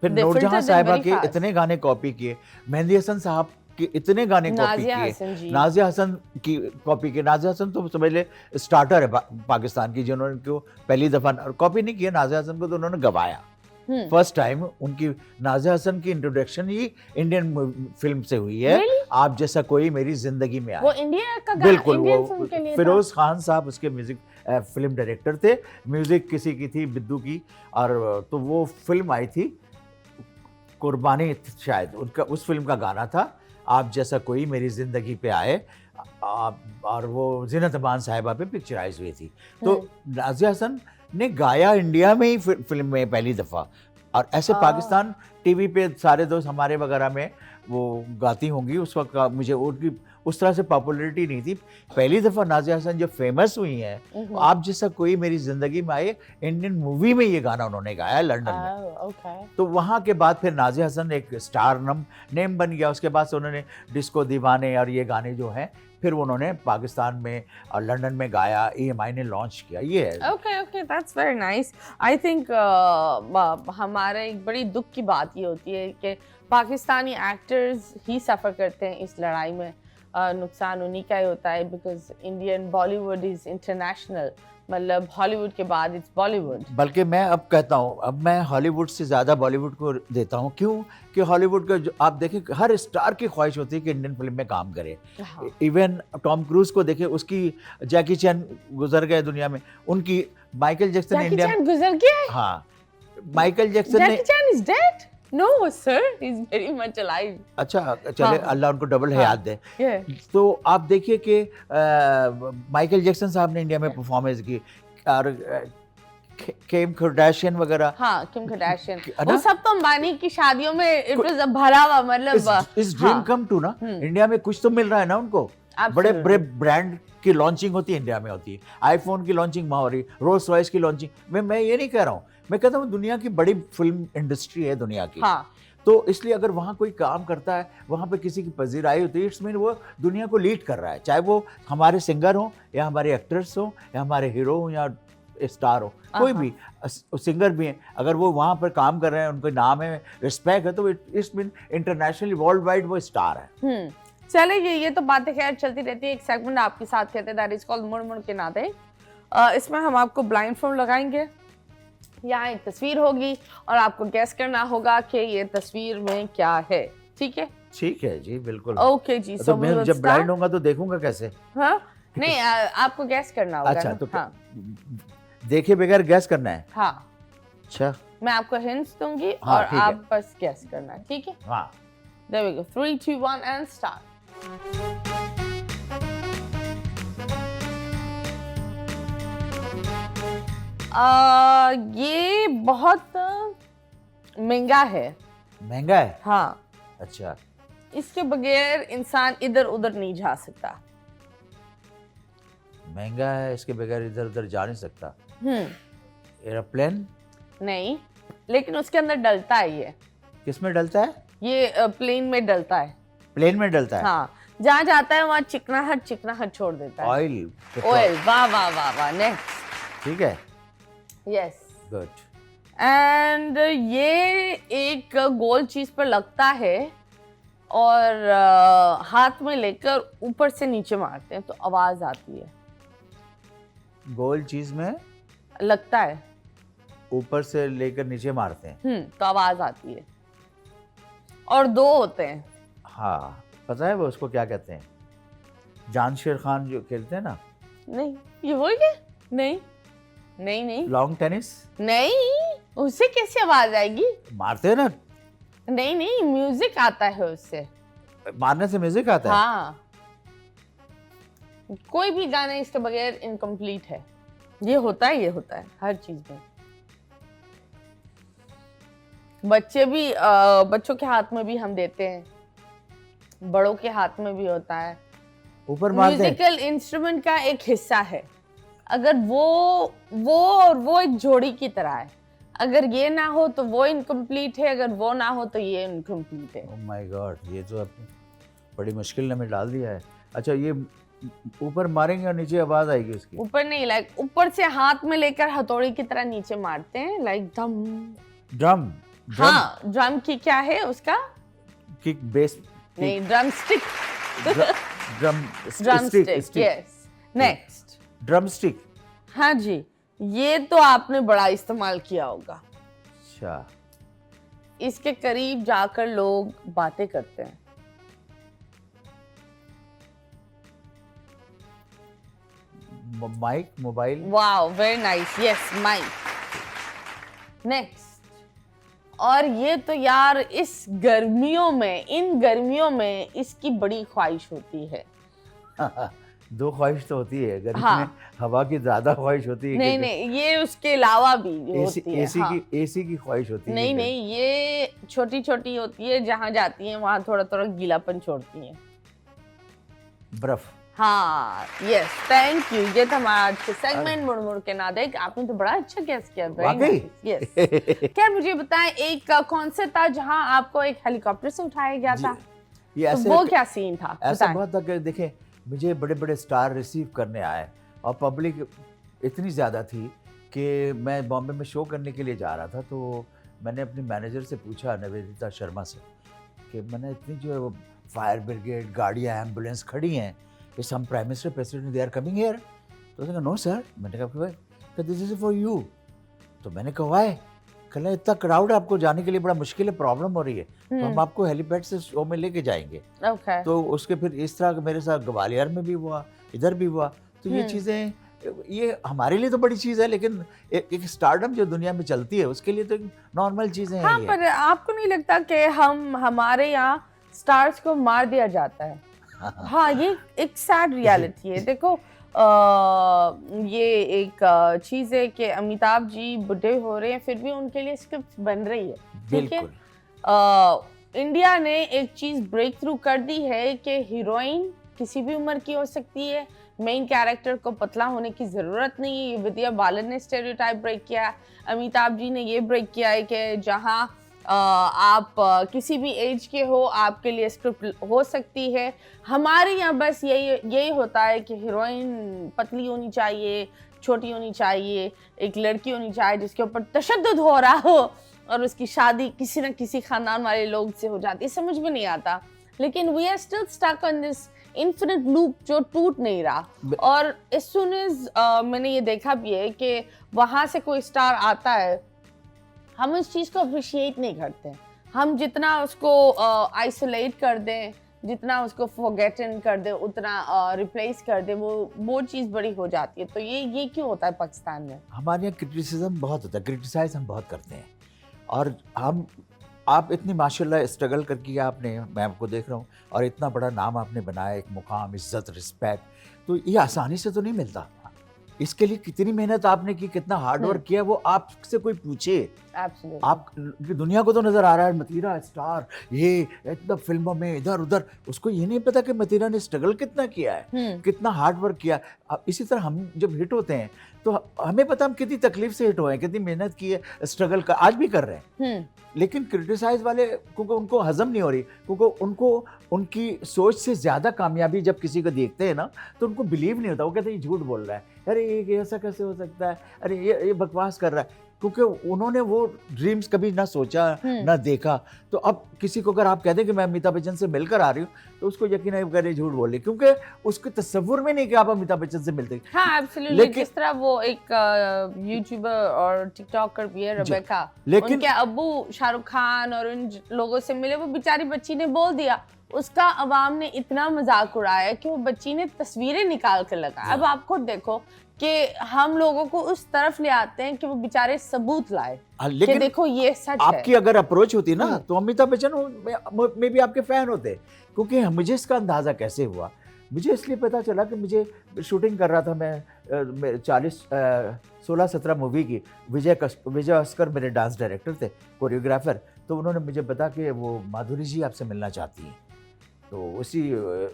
फिर नूरजहां साहिबा के इतने गाने कॉपी किए, मेहंदी हसन साहब के इतने गाने कॉपी किए, नाजिया हसन की कॉपी किए। नाजिया हसन तो समझ ले स्टार्टर है पाकिस्तान की, जिन्होंने को पहली दफा कॉपी नहीं किया। नाजिया हसन को तो उन्होंने गवाया फर्स्ट टाइम। उनकी नाजिया हसन की इंट्रोडक्शन ही इंडियन फिल्म से हुई है। आप जैसा कोई मेरी जिंदगी में आया,
वो इंडिया का गाना,
बिल्कुल।
इंडियन फिल्म के लिए
फिरोज खान साहब उसके म्यूजिक फिल्म डायरेक्टर थे। म्यूजिक किसी की थी, बिद्दू की। और तो वो फिल्म आई थी कुर्बानी, शायद उनका उस फिल्म का गाना था, आप जैसा कोई मेरी जिंदगी पे आए। और वो ज़ीनत अमान साहिबा पे पिक्चराइज हुई थी। तो नाजिया हसन ने गाया इंडिया में ही फिल्म में पहली दफ़ा। और ऐसे पाकिस्तान टीवी पे सारे दोस्त हमारे वगैरह में वो गाती होंगी। उस वक्त मुझे उनकी उस तरह से पॉपुलैरिटी नहीं थी। पहली दफ़ा नाजिया हसन जो फेमस हुई हैं, आप जैसा कोई मेरी ज़िंदगी में आए, इंडियन मूवी में ये गाना उन्होंने गाया लंदन में। तो वहाँ के बाद फिर नाजिया हसन एक स्टार नेम बन गया। उसके बाद से उन्होंने डिस्को दीवाने और ये गाने जो हैं फिर उन्होंने पाकिस्तान में और लंदन में गाया, EMI ने लॉन्च किया। ये है।
Okay, that's very nice. I think हमारे एक बड़ी दुख की बात ये होती है कि पाकिस्तानी एक्टर्स ही सफ़र करते हैं इस लड़ाई में। नुकसान उन्हीं का ही होता है, because Indian Bollywood is international, मतलब हॉलीवुड के बाद इट्स बॉलीवुड।
बल्कि मैं अब कहता हूँ, अब मैं हॉलीवुड से ज़्यादा बॉलीवुड को देता हूँ। क्यों कि हॉलीवुड का जो आप देखें, हर स्टार की ख्वाहिश होती है कि इंडियन फिल्म में काम करे। इवन टॉम क्रूज को देखें, उसकी जैकी चैन गुजर गए दुनिया में, उनकी माइकल जैक्सन इंडिया में
गुजर गया।
हाँ, माइकल जैक्सन ने।
Jackie Chan is dead? No sir, he's very much alive.
अच्छा चले, अल्लाह उनको डबल हयात दे। तो आप देखिए कि माइकल जैक्सन साहब ने इंडिया में परफॉर्मेंस की, और किम कार्दाशियन वगैरह।
हाँ, किम कार्दाशियन, वो सब तो अंबानी की शादियों में इट वाज भरा हुआ, मतलब
इस ड्रीम कम टू ना। इंडिया में कुछ तो मिल रहा है ना उनको। बड़े बड़े ब्रांड की लॉन्चिंग होती है इंडिया में, होती है आईफोन की लॉन्चिंग वहाँ हो रही, रोल्स रॉयस की लॉन्चिंग। मैं ये नहीं कह रहा हूँ, मैं कहता हूँ दुनिया की बड़ी फिल्म इंडस्ट्री है दुनिया की।
हाँ।
तो इसलिए अगर वहाँ कोई काम करता है, वहाँ पे किसी की पजीराई होती है, इट्स मीन वो दुनिया को लीड कर रहा है, चाहे वो हमारे सिंगर हो या हमारे एक्टर्स हो या हमारे हीरो हो या स्टार हो, कोई भी सिंगर भी हैं, अगर वो वहाँ पर काम कर रहे हैं, उनका नाम है, रिस्पेक्ट है, तो it's mean internationally world wide वो स्टार है।
चलिए, ये तो बातें खैर चलती रहती है। एक सेगमेंट आपके साथ कहते हैं, दैट इज कॉल्ड मुड़ मुड़ के नाते। इसमें हम आपको ब्लाइंड फोल्ड लगाएंगे, यहाँ एक तस्वीर होगी और आपको गैस करना होगा कि ये तस्वीर में क्या है। ठीक है?
ठीक है जी, बिल्कुल।
ओके जी।
तो मैं जब ब्लाइंड होगा तो देखूंगा कैसे?
हाँ, नहीं, आपको गैस करना होगा।
अच्छा, तो हाँ, देखे बगैर गैस करना है?
हाँ।
अच्छा,
मैं आपको हिंट्स दूंगी,
हाँ,
और आप बस गैस करना है। ठीक है?
हाँ।
There we go. 3, 2, 1 and start. ये बहुत महंगा है।
महंगा है?
हाँ,
अच्छा।
इसके बगैर इंसान इधर उधर नहीं जा सकता।
महंगा है, इसके बगैर इधर उधर जा नहीं सकता। एरोप्लेन?
नहीं, लेकिन उसके अंदर डलता है ये।
किस में डलता है?
ये प्लेन में डलता है।
प्लेन में डलता है?
हाँ, जहाँ जाता है वहाँ चिकनाहट छोड़ देता है।
ऑयल?
ऑयल, वाह वाह वाह वाह। नेक्स्ट।
ठीक है,
यस।
गुड।
एंड ये एक गोल चीज पर लगता है और हाथ में लेकर ऊपर से नीचे मारते हैं तो आवाज आती है।
गोल चीज में
लगता है,
ऊपर से लेकर नीचे मारते हैं।
तो आवाज आती है। और दो होते हैं।
हाँ, पता है वो उसको क्या कहते हैं? जानशेर खान जो खेलते हैं ना।
नहीं, ये वही है? नहीं नहीं नहीं
लॉन्ग टेनिस?
नहीं, उससे कैसे आवाज आएगी?
मारते हैं ना।
नहीं नहीं, म्यूजिक आता है उससे।
मारने से म्यूजिक आता है?
हाँ, कोई भी गाना इसके बगैर इनकम्प्लीट है। ये होता है हर चीज में। बच्चों के हाथ में भी हम देते हैं, बड़ों के हाथ में भी होता है।
ऊपर मारते हैं।
म्यूजिकल इंस्ट्रूमेंट का एक हिस्सा है। अगर वो एक जोड़ी की तरह है। अगर ये ना हो तो वो इनकम्प्लीट है, अगर वो ना हो तो ये इनकम्प्लीट है।
ओह माय गॉड, ये तो आपने बड़ी मुश्किल में डाल दिया है। अच्छा, ये ऊपर मारेंगे और नीचे आवाज आएगी उसकी?
ऊपर नहीं, लाइक ऊपर से हाथ में लेकर हथौड़ी की तरह नीचे मारते हैं, लाइक धम।
ड्रम?
हाँ, ड्रम की क्या है उसका?
Kick, bass?
नहीं, drum stick.
Drum
stick, yes. Next,
drum stick.
हाँ जी, ये तो आपने बड़ा इस्तेमाल किया होगा।
अच्छा।
इसके करीब जाकर लोग बातें करते हैं।
Mike? Mobile?
Wow, very nice, yes, mike. Next. और ये तो यार इन गर्मियों में इसकी बड़ी ख्वाहिश होती है।
दो ख्वाहिश तो होती है, गर्मी
हाँ।
में हवा की ज्यादा ख्वाहिश होती है।
नहीं, ये उसके अलावा भी होती है।
एसी की ख्वाहिश होती है।
नहीं, ये छोटी छोटी होती है, जहाँ जाती है वहाँ थोड़ा थोड़ा गीलापन छोड़ती है।
बर्फ?
हाँ, यस, थैंक यू। ये था हमारा आज के सेगमेंट मुड़ मुड़ के ना देख। आपने तो बड़ा अच्छा गेस किया।
वाकई?
यस। क्या मुझे बताएं, एक कौन से था जहाँ आपको एक हेलीकॉप्टर से उठाया गया था?
ये ऐसे,
तो वो क्या सीन था?
ऐसा बहुत था कि देखें, मुझे बड़े बड़े स्टार रिसीव करने आए और पब्लिक इतनी ज़्यादा थी कि मैं बॉम्बे में शो करने के लिए जा रहा था। तो मैंने अपनी मैनेजर से पूछा, निवेदिता शर्मा से, कि मैंने इतनी जो है वो फायर ब्रिगेड, गाड़ियाँ, एम्बुलेंस खड़ी हैं, कि some prime minister, president, they are coming here. तो उसने कहा नो सर। मैंने कहा दिस इज फॉर यू। तो मैंने कहा वाई? कहना इतना क्राउड है, आपको जाने के लिए बड़ा मुश्किल है, प्रॉब्लम हो रही है, तो हम आपको हेलीपैड से शो में लेके जाएंगे।
Okay.
तो उसके फिर इस तरह मेरे साथ ग्वालियर में भी हुआ, इधर भी हुआ। तो ये चीज़ें, ये हमारे लिए तो बड़ी चीज़ है, लेकिन एक स्टारडम जो दुनिया में चलती है उसके लिए तो नॉर्मल चीज़ें हैं।
हाँ, पर आपको नहीं लगता कि हमारे यहाँ स्टार्स को मार दिया जाता है? हाँ, ये एक सैड रियलिटी है। देखो, ये एक चीज है कि अमिताभ जी बुढ़े हो रहे हैं, फिर भी उनके लिए स्क्रिप्ट बन रही है। ठीक है, इंडिया ने एक चीज ब्रेक थ्रू कर दी है कि हीरोइन किसी भी उम्र की हो सकती है, मेन कैरेक्टर को पतला होने की जरूरत नहीं है। विद्या बालन ने स्टेरियोटाइप ब्रेक किया है, अमिताभ जी ने ये ब्रेक किया है कि जहाँ आप किसी भी एज के हो, आपके लिए स्क्रिप्ट हो सकती है। हमारे यहाँ बस यही होता है कि हीरोइन पतली होनी चाहिए, छोटी होनी चाहिए, एक लड़की होनी चाहिए जिसके ऊपर तशद्दुद हो रहा हो और उसकी शादी किसी न किसी खानदान वाले लोग से हो जाती है। समझ में नहीं आता, लेकिन we are still stuck on this infinite loop जो टूट नहीं रहा। और as soon as मैंने ये देखा भी है कि वहाँ से कोई स्टार आता है, हम उस चीज़ को अप्रिशिएट नहीं करते। हम जितना उसको आइसोलेट कर दें, जितना उसको फॉरगेटन कर दें, उतना रिप्लेस कर दें, वो चीज़ बड़ी हो जाती है। तो ये क्यों होता है पाकिस्तान में?
हमारे यहाँ क्रिटिसिज्म बहुत होता है, क्रिटिसाइज हम बहुत करते हैं। और आप इतनी माशाल्लाह स्ट्रगल करके आपने, मैं आपको देख रहा हूँ, और इतना बड़ा नाम आपने बनाया, एक मुकाम, इज्जत, रिस्पेक्ट, तो ये आसानी से तो नहीं मिलता। इसके लिए कितनी मेहनत आपने की, कितना हार्ड वर्क किया, वो आपसे कोई पूछे।
Absolutely.
आप दुनिया को तो नजर आ रहा है मतीरा स्टार, ये एकदम फिल्मों में इधर उधर, उसको ये नहीं पता कि मतीरा ने स्ट्रगल कितना किया है, कितना हार्ड वर्क किया। अब इसी तरह हम जब हिट होते हैं तो हमें पता हम कितनी तकलीफ से हिट हुए हैं, कितनी मेहनत की है, स्ट्रगल का आज भी कर रहे हैं। लेकिन क्रिटिसाइज वाले क्योंकि उनको हजम नहीं हो रही, क्योंकि उनको उनकी सोच से ज्यादा कामयाबी जब किसी को देखते हैं ना तो उनको बिलीव नहीं होता। वो कहते हैं ये झूठ बोल रहा है, अरे ये ऐसा कैसे हो सकता है, अरे ये बकवास कर रहा है, क्योंकि उन्होंने वो ड्रीम्स कभी ना सोचा ना देखा। तो अब किसी को अगर आप कह दें कि मैं अमिताभ बच्चन से मिलकर आ रही हूँ तो उसको यकीन नहीं करे झूठ बोल रही, क्योंकि उसके तस्वुर में नहीं कि आप अमिताभ बच्चन से मिलते।
हाँ एब्सोल्युटली। जिस तरह वो एक यूट्यूबर और टिकटॉकर भी है रेबेका,
लेकिन
उनके अब्बू शाहरुख खान और उन लोगों से मिले, वो बेचारी बच्ची ने बोल दिया, उसका अवाम ने इतना मजाक उड़ाया कि वो बच्ची ने तस्वीरें निकाल कर लगाया। अब आप खुद देखो कि हम लोगों को उस तरफ ले आते हैं कि वो बेचारे सबूत लाए कि देखो ये सच है।
आपकी अगर अप्रोच होती ना तो अमिताभ बच्चन में भी आपके फैन होते, क्योंकि मुझे इसका अंदाजा कैसे हुआ, मुझे इसलिए पता चला कि मुझे शूटिंग कर रहा था मैं 16-17 मूवी की। विजय अस्कर मेरे डांस डायरेक्टर थे, कोरियोग्राफर। तो उन्होंने मुझे बता कि वो माधुरी जी आपसे मिलना चाहती हैं। तो उसी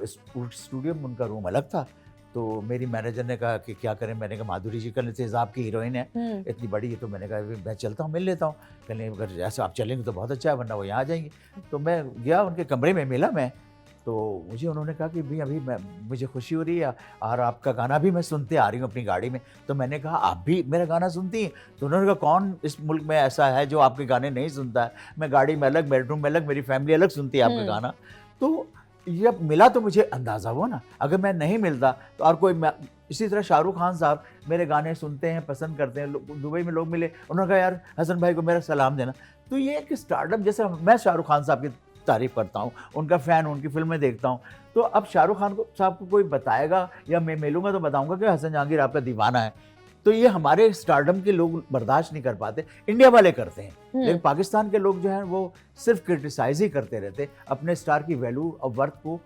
स्टूडियो में उनका रूम अलग था। तो मेरी मैनेजर ने कहा कि क्या करें, मैंने कहा माधुरी जी कल तेजाब की हीरोइन है, इतनी बड़ी है, तो मैंने कहा मैं चलता हूँ मिल लेता हूँ। कहने अगर ऐसा आप चलेंगे तो बहुत अच्छा है, वरना वो यहाँ आ जाएंगे। तो मैं गया उनके कमरे में, मिला मैं, तो मुझे उन्होंने कहा कि भाई अभी मुझे खुशी हो रही है और आपका गाना भी मैं सुनते आ रही हूँ अपनी गाड़ी में। तो मैंने कहा आप भी मेरा गाना सुनती हैं? तो उन्होंने कहा कौन इस मुल्क में ऐसा है जो आपके गाने नहीं सुनता है, मैं गाड़ी में अलग, बेडरूम में अलग, मेरी फैमिली अलग सुनती है आपका गाना। तो जब मिला तो मुझे अंदाज़ा हुआ ना, अगर मैं नहीं मिलता तो और कोई। इसी तरह शाहरुख खान साहब मेरे गाने सुनते हैं, पसंद करते हैं। दुबई में लोग मिले, उन्होंने कहा यार हसन भाई को मेरा सलाम देना। तो ये एक स्टार्टअप, जैसे मैं शाहरुख खान साहब की तारीफ करता हूँ, उनका फ़ैन, उनकी फिल्में देखता हूँ, तो अब शाहरुख खान साहब को कोई बताएगा या मैं मिलूंगा तो बताऊंगा कि हसन जहांगीर आपका दीवाना है। तो ये हमारे स्टारडम के लोग बर्दाश्त नहीं कर पाते, इंडिया वाले करते हैं, लेकिन पाकिस्तान के लोग जो हैं वो सिर्फ क्रिटिसाइज ही करते रहते, अपने स्टार की वैल्यू और वर्थ को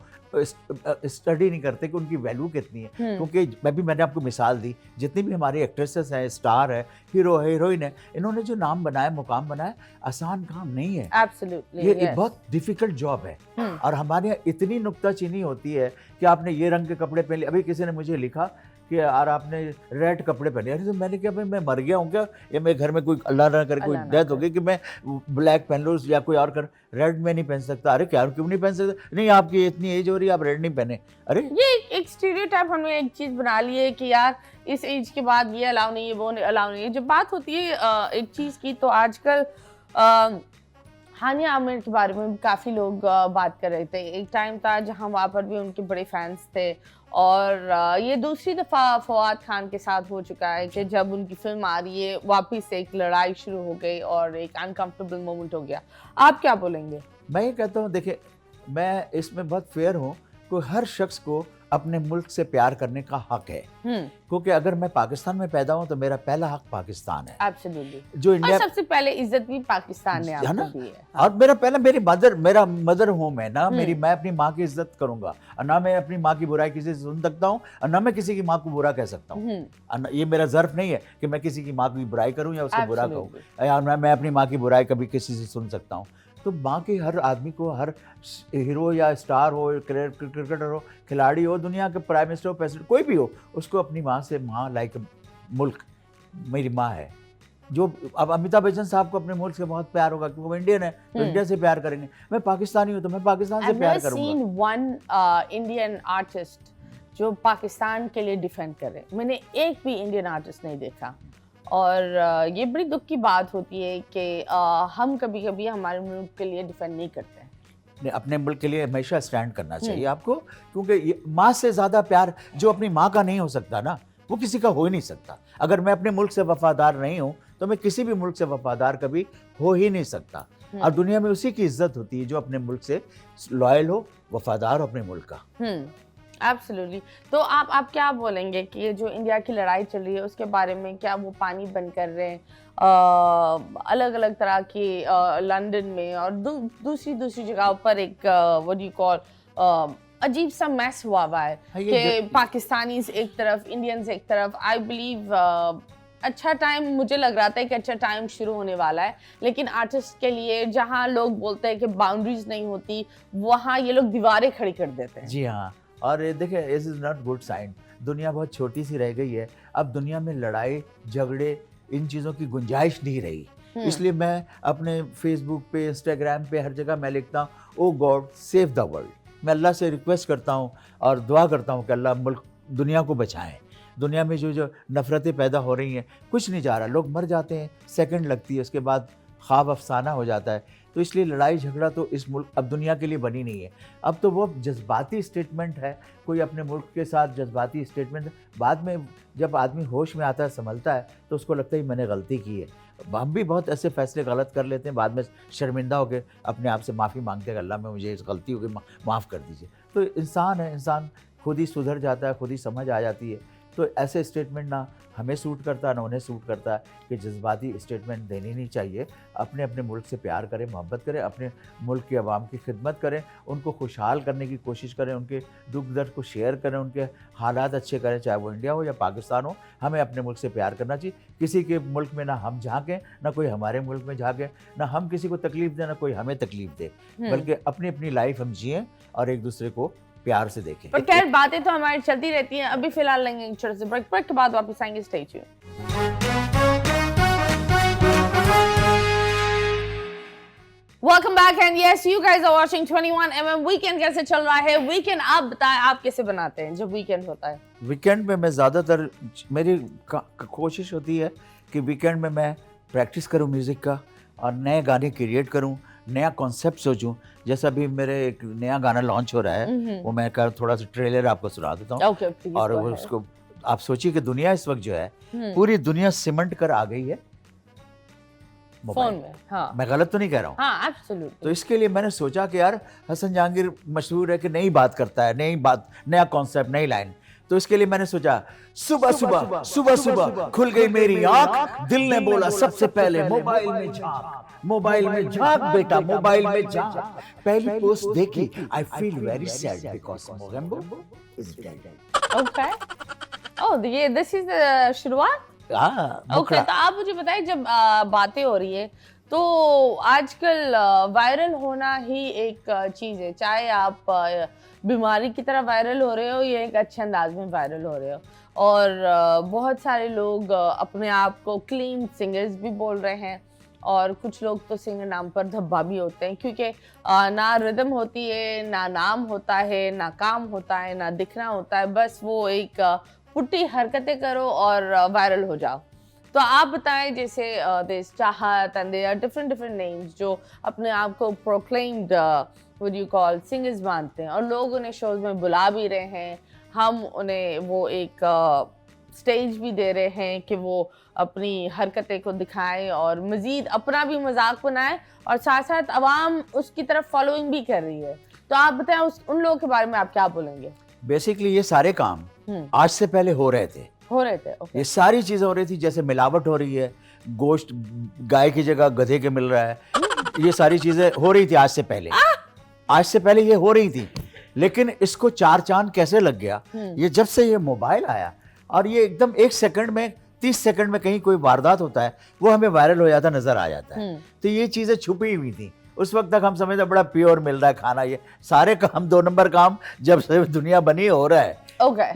स्टडी नहीं करते कि उनकी वैल्यू कितनी है। क्योंकि मैंने आपको मिसाल दी, जितनी भी हमारी एक्ट्रेसेस हैं, स्टार है, हीरो है, हीरोइन है, इन्होंने जो नाम बनाया, मुकाम बनाया, आसान काम नहीं है।
Absolutely,
ये एक बहुत डिफिकल्ट जॉब है। और हमारे यहाँ इतनी नुक्ताचीनी होती है कि आपने ये रंग के कपड़े पहन लिए। अभी किसी ने मुझे लिखा कि यार आपने रेड कपड़े पहने। अरे तो मैंने क्या, भाई मैं मर गया हूँ क्या, या मेरे घर में कोई अल्लाह ना करे कोई डेथ हो गई कि मैं ब्लैक पहन लूँ या कोई और कर, रेड में नहीं पहन सकता। अरे क्या, क्यों नहीं पहन सकता? नहीं आपकी इतनी एज हो रही है, आप रेड नहीं पहने। अरे
ये एक स्टीरियोटाइप हमने एक चीज बना ली है कि यार इस एज के बाद ये अलाउ नहीं है, वो अलाउ नहीं है। जब बात होती है एक चीज की, तो आजकल हानिया आमिर के बारे में काफ़ी लोग बात कर रहे थे। एक टाइम था जहां वहाँ पर भी उनके बड़े फैंस थे, और ये दूसरी दफ़ा फवाद खान के साथ हो चुका है कि जब उनकी फिल्म आ रही है वापस से एक लड़ाई शुरू हो गई और एक अनकंफर्टेबल मोमेंट हो गया। आप क्या बोलेंगे?
मैं ये कहता हूँ, देखिए मैं इसमें बहुत फेयर हूँ कि हर शख्स को अपने मुल्क से प्यार करने का हक है, क्योंकि अगर मैं पाकिस्तान में पैदा हूं तो मेरा पहला हक पाकिस्तान है।
Absolutely.
जो इंडिया,
और सबसे पहले इज्जत भी पाकिस्तान ने आपको दी है।
और मेरा मदर होम है ना, मैं अपनी माँ की इज्जत करूंगा, और ना मैं अपनी माँ की बुराई किसी से सुन सकता हूँ, और ना मैं किसी की माँ को बुरा कह सकता हूँ। ये मेरा ज़र्फ नहीं है कि मैं किसी की माँ की बुराई करूँ या उसको बुरा कहूँ, या मैं अपनी माँ की बुराई कभी किसी से सुन सकता हूँ। तो माँ की हर आदमी को, हर हीरो या स्टार हो, क्रिकेटर हो, खिलाड़ी हो, दुनिया के प्राइम मिनिस्टर हो, प्रेसिडेंट कोई भी हो, उसको अपनी माँ से, माँ लाइक मुल्क मेरी माँ है। जो अब अमिताभ बच्चन साहब को अपने मुल्क से बहुत प्यार होगा क्योंकि वो इंडियन है, तो इंडिया से प्यार करेंगे। मैं पाकिस्तानी हूँ तो मैं पाकिस्तान से प्यार करूँगा।
I've never seen one Indian artist जो पाकिस्तान के लिए डिफेंड करे। मैंने एक भी इंडियन आर्टिस्ट नहीं देखा, और ये बड़ी दुख की बात होती है कि हम कभी कभी हमारे मुल्क के लिए डिफेंड नहीं करते हैं।
अपने मुल्क के लिए हमेशा स्टैंड करना चाहिए आपको, क्योंकि माँ से ज़्यादा प्यार जो अपनी माँ का नहीं हो सकता ना, वो किसी का हो ही नहीं सकता। अगर मैं अपने मुल्क से वफादार नहीं हूँ तो मैं किसी भी मुल्क से वफादार कभी हो ही नहीं सकता। और दुनिया में उसी की इज्जत होती है जो अपने मुल्क से लॉयल हो, वफादार हो अपने मुल्क का।
एब्सोल्युटली। तो आप क्या बोलेंगे कि ये जो इंडिया की लड़ाई चल रही है उसके बारे में? क्या वो पानी बंद कर रहे हैं अलग अलग तरह की लंदन में और दूसरी जगहों पर एक व्हाट डू यू कॉल अजीब सा मैस हुआ हुआ है
हाँ,
कि पाकिस्तानीज एक तरफ, इंडियंस एक तरफ। आई बिलीव अच्छा टाइम, मुझे लग रहा था कि अच्छा टाइम शुरू होने वाला है, लेकिन आर्टिस्ट के लिए जहाँ लोग बोलते हैं कि बाउंड्रीज नहीं होती, वहाँ ये लोग दीवारें खड़ी कर देते हैं।
जी हाँ, और देखिए this is not good sign. दुनिया बहुत छोटी सी रह गई है, अब दुनिया में लड़ाई झगड़े इन चीज़ों की गुंजाइश नहीं रही। इसलिए मैं अपने फेसबुक पे, इंस्टाग्राम पे, हर जगह मैं लिखता हूँ, ओ गॉड सेव द वर्ल्ड। मैं अल्लाह से रिक्वेस्ट करता हूँ और दुआ करता हूँ कि अल्लाह मुल्क दुनिया को बचाएं। दुनिया में जो नफ़रतें पैदा हो रही हैं, कुछ नहीं जा रहा, लोग मर जाते हैं, सेकंड लगती है, उसके बाद ख्वाब अफसाना हो जाता है। तो इसलिए लड़ाई झगड़ा तो इस मुल्क अब दुनिया के लिए बनी नहीं है। अब तो वो जज्बाती स्टेटमेंट है, कोई अपने मुल्क के साथ जज्बाती स्टेटमेंट, बाद में जब आदमी होश में आता है, संभलता है, तो उसको लगता है मैंने गलती की है। हम भी बहुत ऐसे फैसले गलत कर लेते हैं, बाद में शर्मिंदा होकर अपने आप से माफ़ी मांगते हैं, अल्लाह में मुझे इस गलती हो गई, माफ़ कर दीजिए। तो इंसान है, इंसान खुद ही सुधर जाता है, खुद ही समझ आ जाती है। तो ऐसे स्टेटमेंट ना हमें सूट करता है ना उन्हें सूट करता है कि जज्बाती स्टेटमेंट देनी नहीं चाहिए। अपने अपने मुल्क से प्यार करें, मोहब्बत करें, अपने मुल्क की आवाम की खिदमत करें, उनको खुशहाल करने की कोशिश करें, उनके दुख दर्द को शेयर करें, उनके हालात अच्छे करें, चाहे वो इंडिया हो या पाकिस्तान हो। हमें अपने मुल्क से प्यार करना चाहिए। किसी के मुल्क में ना हम झाँकें, ना कोई हमारे मुल्क में झाँके, ना हम किसी को तकलीफ़ दें, ना कोई हमें तकलीफ़ दे, बल्कि अपनी अपनी लाइफ हम जिएँ और एक दूसरे को प्यार से देखें।
पर खैर बातें तो हमारी चलती रहती हैं। अभी फिलहाल लेंगे एक छोटे से ब्रेक, ब्रेक के बाद वापस आएंगे। Stay tuned. Welcome back and yes you guys are watching 21mm। Weekend कैसे चल रहा है? वीकेंड आप बताएं, आप कैसे बनाते हैं जब वीकेंड होता है?
वीकेंड में मैं ज़्यादातर, मेरी कोशिश होती है कि वीकेंड में मैं प्रैक्टिस करूं म्यूज़िक का और नए गाने क्रिएट करूं, नया कॉन्सेप्ट सोचूं। जैसा अभी मेरे एक नया गाना लॉन्च हो रहा है, वो मैं थोड़ा सा ट्रेलर आपको सुना देता हूँ।
Okay,
और वो उसको आप सोचिए कि दुनिया इस वक्त जो है, पूरी दुनिया सिमट कर आ गई है
फोन में। हाँ,
मैं गलत तो नहीं कह रहा हूँ?
हाँ, एब्सोल्युटली।
तो इसके लिए मैंने सोचा कि यार हसन जहांगीर मशहूर है कि नई बात करता है, नई बात, नया कॉन्सेप्ट, नई लाइन। तो इसके लिए मैंने सोचा सुबह सुबह सुबह सुबह खुल गई मेरी आंख, दिल ने बोला सबसे पहले मोबाइल में झांक, मोबाइल में झांक बेटा, मोबाइल में झांक। पहली पोस्ट देखी, I feel very sad because Mogambo is dead.
Okay, oh ये दिस इज द शुरुआत। ओके, तो आप मुझे बताएं, जब बातें हो रही है तो आजकल वायरल होना ही एक चीज़ है, चाहे आप बीमारी की तरह वायरल हो रहे हो या एक अच्छे अंदाज में वायरल हो रहे हो। और बहुत सारे लोग अपने आप को क्लीन सिंगर्स भी बोल रहे हैं, और कुछ लोग तो सिंगर नाम पर धब्बा भी होते हैं, क्योंकि ना रिदम होती है, ना नाम होता है, ना काम होता है, ना दिखना होता है, बस वो एक पुट्टी हरकतें करो और वायरल हो जाओ। तो आप बताएं, जैसे देश चाहत एंड देयर डिफरेंट नेम्स जो अपने आप को proclaimed what you call singers मानते हैं, और लोग उन्हें शोज में बुला भी रहे हैं, हम उन्हें वो एक स्टेज भी दे रहे हैं कि वो अपनी हरकतें को दिखाएं और मज़ीद अपना भी मजाक बनाएं, और साथ साथ अवाम उसकी तरफ फॉलोइंग भी कर रही है। तो आप बताएं उन लोगों के बारे में आप क्या बोलेंगे?
बेसिकली ये सारे काम आज से पहले हो रहे थे।
Okay.
ये सारी चीजें हो रही थी, जैसे मिलावट हो रही है, गोश्त गाय की जगह गधे के मिल रहा है, ये सारी चीजें हो रही थी आज से पहले। आज से पहले ये हो रही थी, लेकिन इसको चार चांद कैसे लग गया, ये जब से ये मोबाइल आया, और ये एकदम 1 सेकंड में, 30 सेकंड में कहीं कोई वारदात होता है, वो हमें वायरल हो जाता नजर आ जाता है। तो ये चीजें छुपी हुई थी, उस वक्त तक हम समझते बड़ा प्योर मिल रहा है खाना, ये सारे काम 2 नंबर काम जब से दुनिया बनी हो रहा है।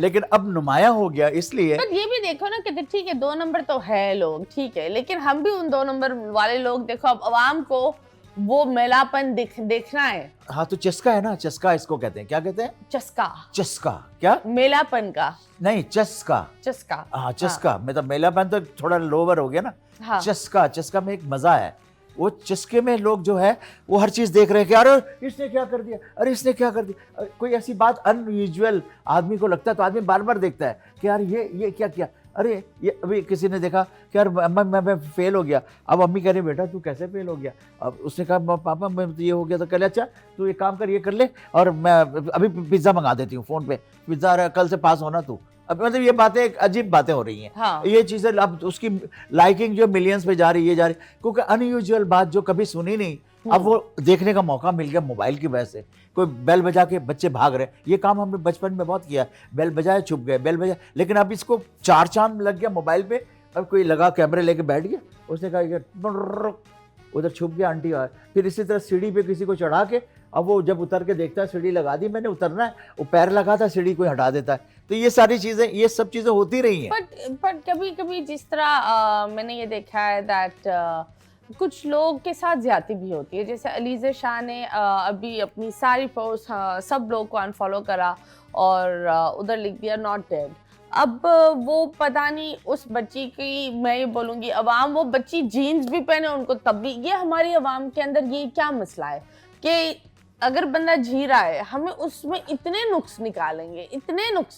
लेकिन अब नुमाया हो गया, इसलिए
पर ये भी देखो ना कि ठीक है 2 नंबर तो है लोग, ठीक है, लेकिन हम भी उन 2 नंबर वाले लोग, देखो अब अवाम को वो मेलापन देखना है।
हाँ, तो चस्का है ना, चस्का इसको कहते हैं, क्या कहते हैं?
चस्का।
चस्का क्या?
मेलापन का
नहीं, चस्का।
चस्का,
हाँ चस्का। मतलब मेलापन तो थोड़ा लोअर हो गया ना। हाँ। चस्का, चस्का में एक मजा है। वो चस्के में लोग जो है वो हर चीज देख रहे हैं कि अरे इसने क्या कर दिया, अरे इसने क्या कर दिया, कोई ऐसी बात अनयूजुअल आदमी को लगता है तो आदमी बार बार देखता है कि यार ये क्या किया, अरे ये अभी किसी ने देखा कि यार मैं फेल हो गया। अब अम्मी कह रही बेटा तू कैसे फेल हो गया? अब उसने कहा पापा मैं तो ये हो गया। तो कह अच्छा तू एक काम कर, ये कर ले और मैं अभी पिज्ज़ा मंगा देती हूँ फ़ोन पे, पिज्ज़ा कल से पास होना तू। अब मतलब ये बातें एक अजीब बातें हो रही हैं।
हाँ।
ये चीज़ें अब उसकी लाइकिंग जो मिलियंस पे जा रही है, क्योंकि अनयूजुअल बात जो कभी सुनी नहीं, अब वो देखने का मौका मिल गया मोबाइल की वजह से। कोई बेल बजा के बच्चे भाग रहे, ये काम हमने बचपन में बहुत किया, बेल बजाए छुप गए, बेल बजाए, लेकिन अब इसको चार चांद लग गया मोबाइल पे। अब कोई लगा कैमरे लेके बैठ गया, उसने कहा कि उधर छुप गया आंटी, और फिर इसी तरह सीढ़ी पे किसी को चढ़ा के, अब वो जब उतर के देखता है सीढ़ी लगा दी मैंने, उतरना है, वो पैर लगा था सीढ़ी कोई हटा देता है। तो ये सारी चीजें, ये सब चीजें होती रही हैं।
बट कभी कभी जिस तरह मैंने ये देखा है दैट कुछ लोग के साथ ज्यादती भी होती है। जैसे अलीज़ा शाह ने अभी अपनी सारी पोस्ट सब लोग को अनफॉलो करा और उधर लिख दिया नॉट डेड। अब वो पता नहीं उस बच्ची की, मैं ये बोलूँगी अवाम, वो बच्ची जीन्स भी पहने उनको तब भी, ये हमारी अवाम के अंदर ये क्या मसला है कि अगर बंदा जी रहा है हमें उसमें इतने नुक्स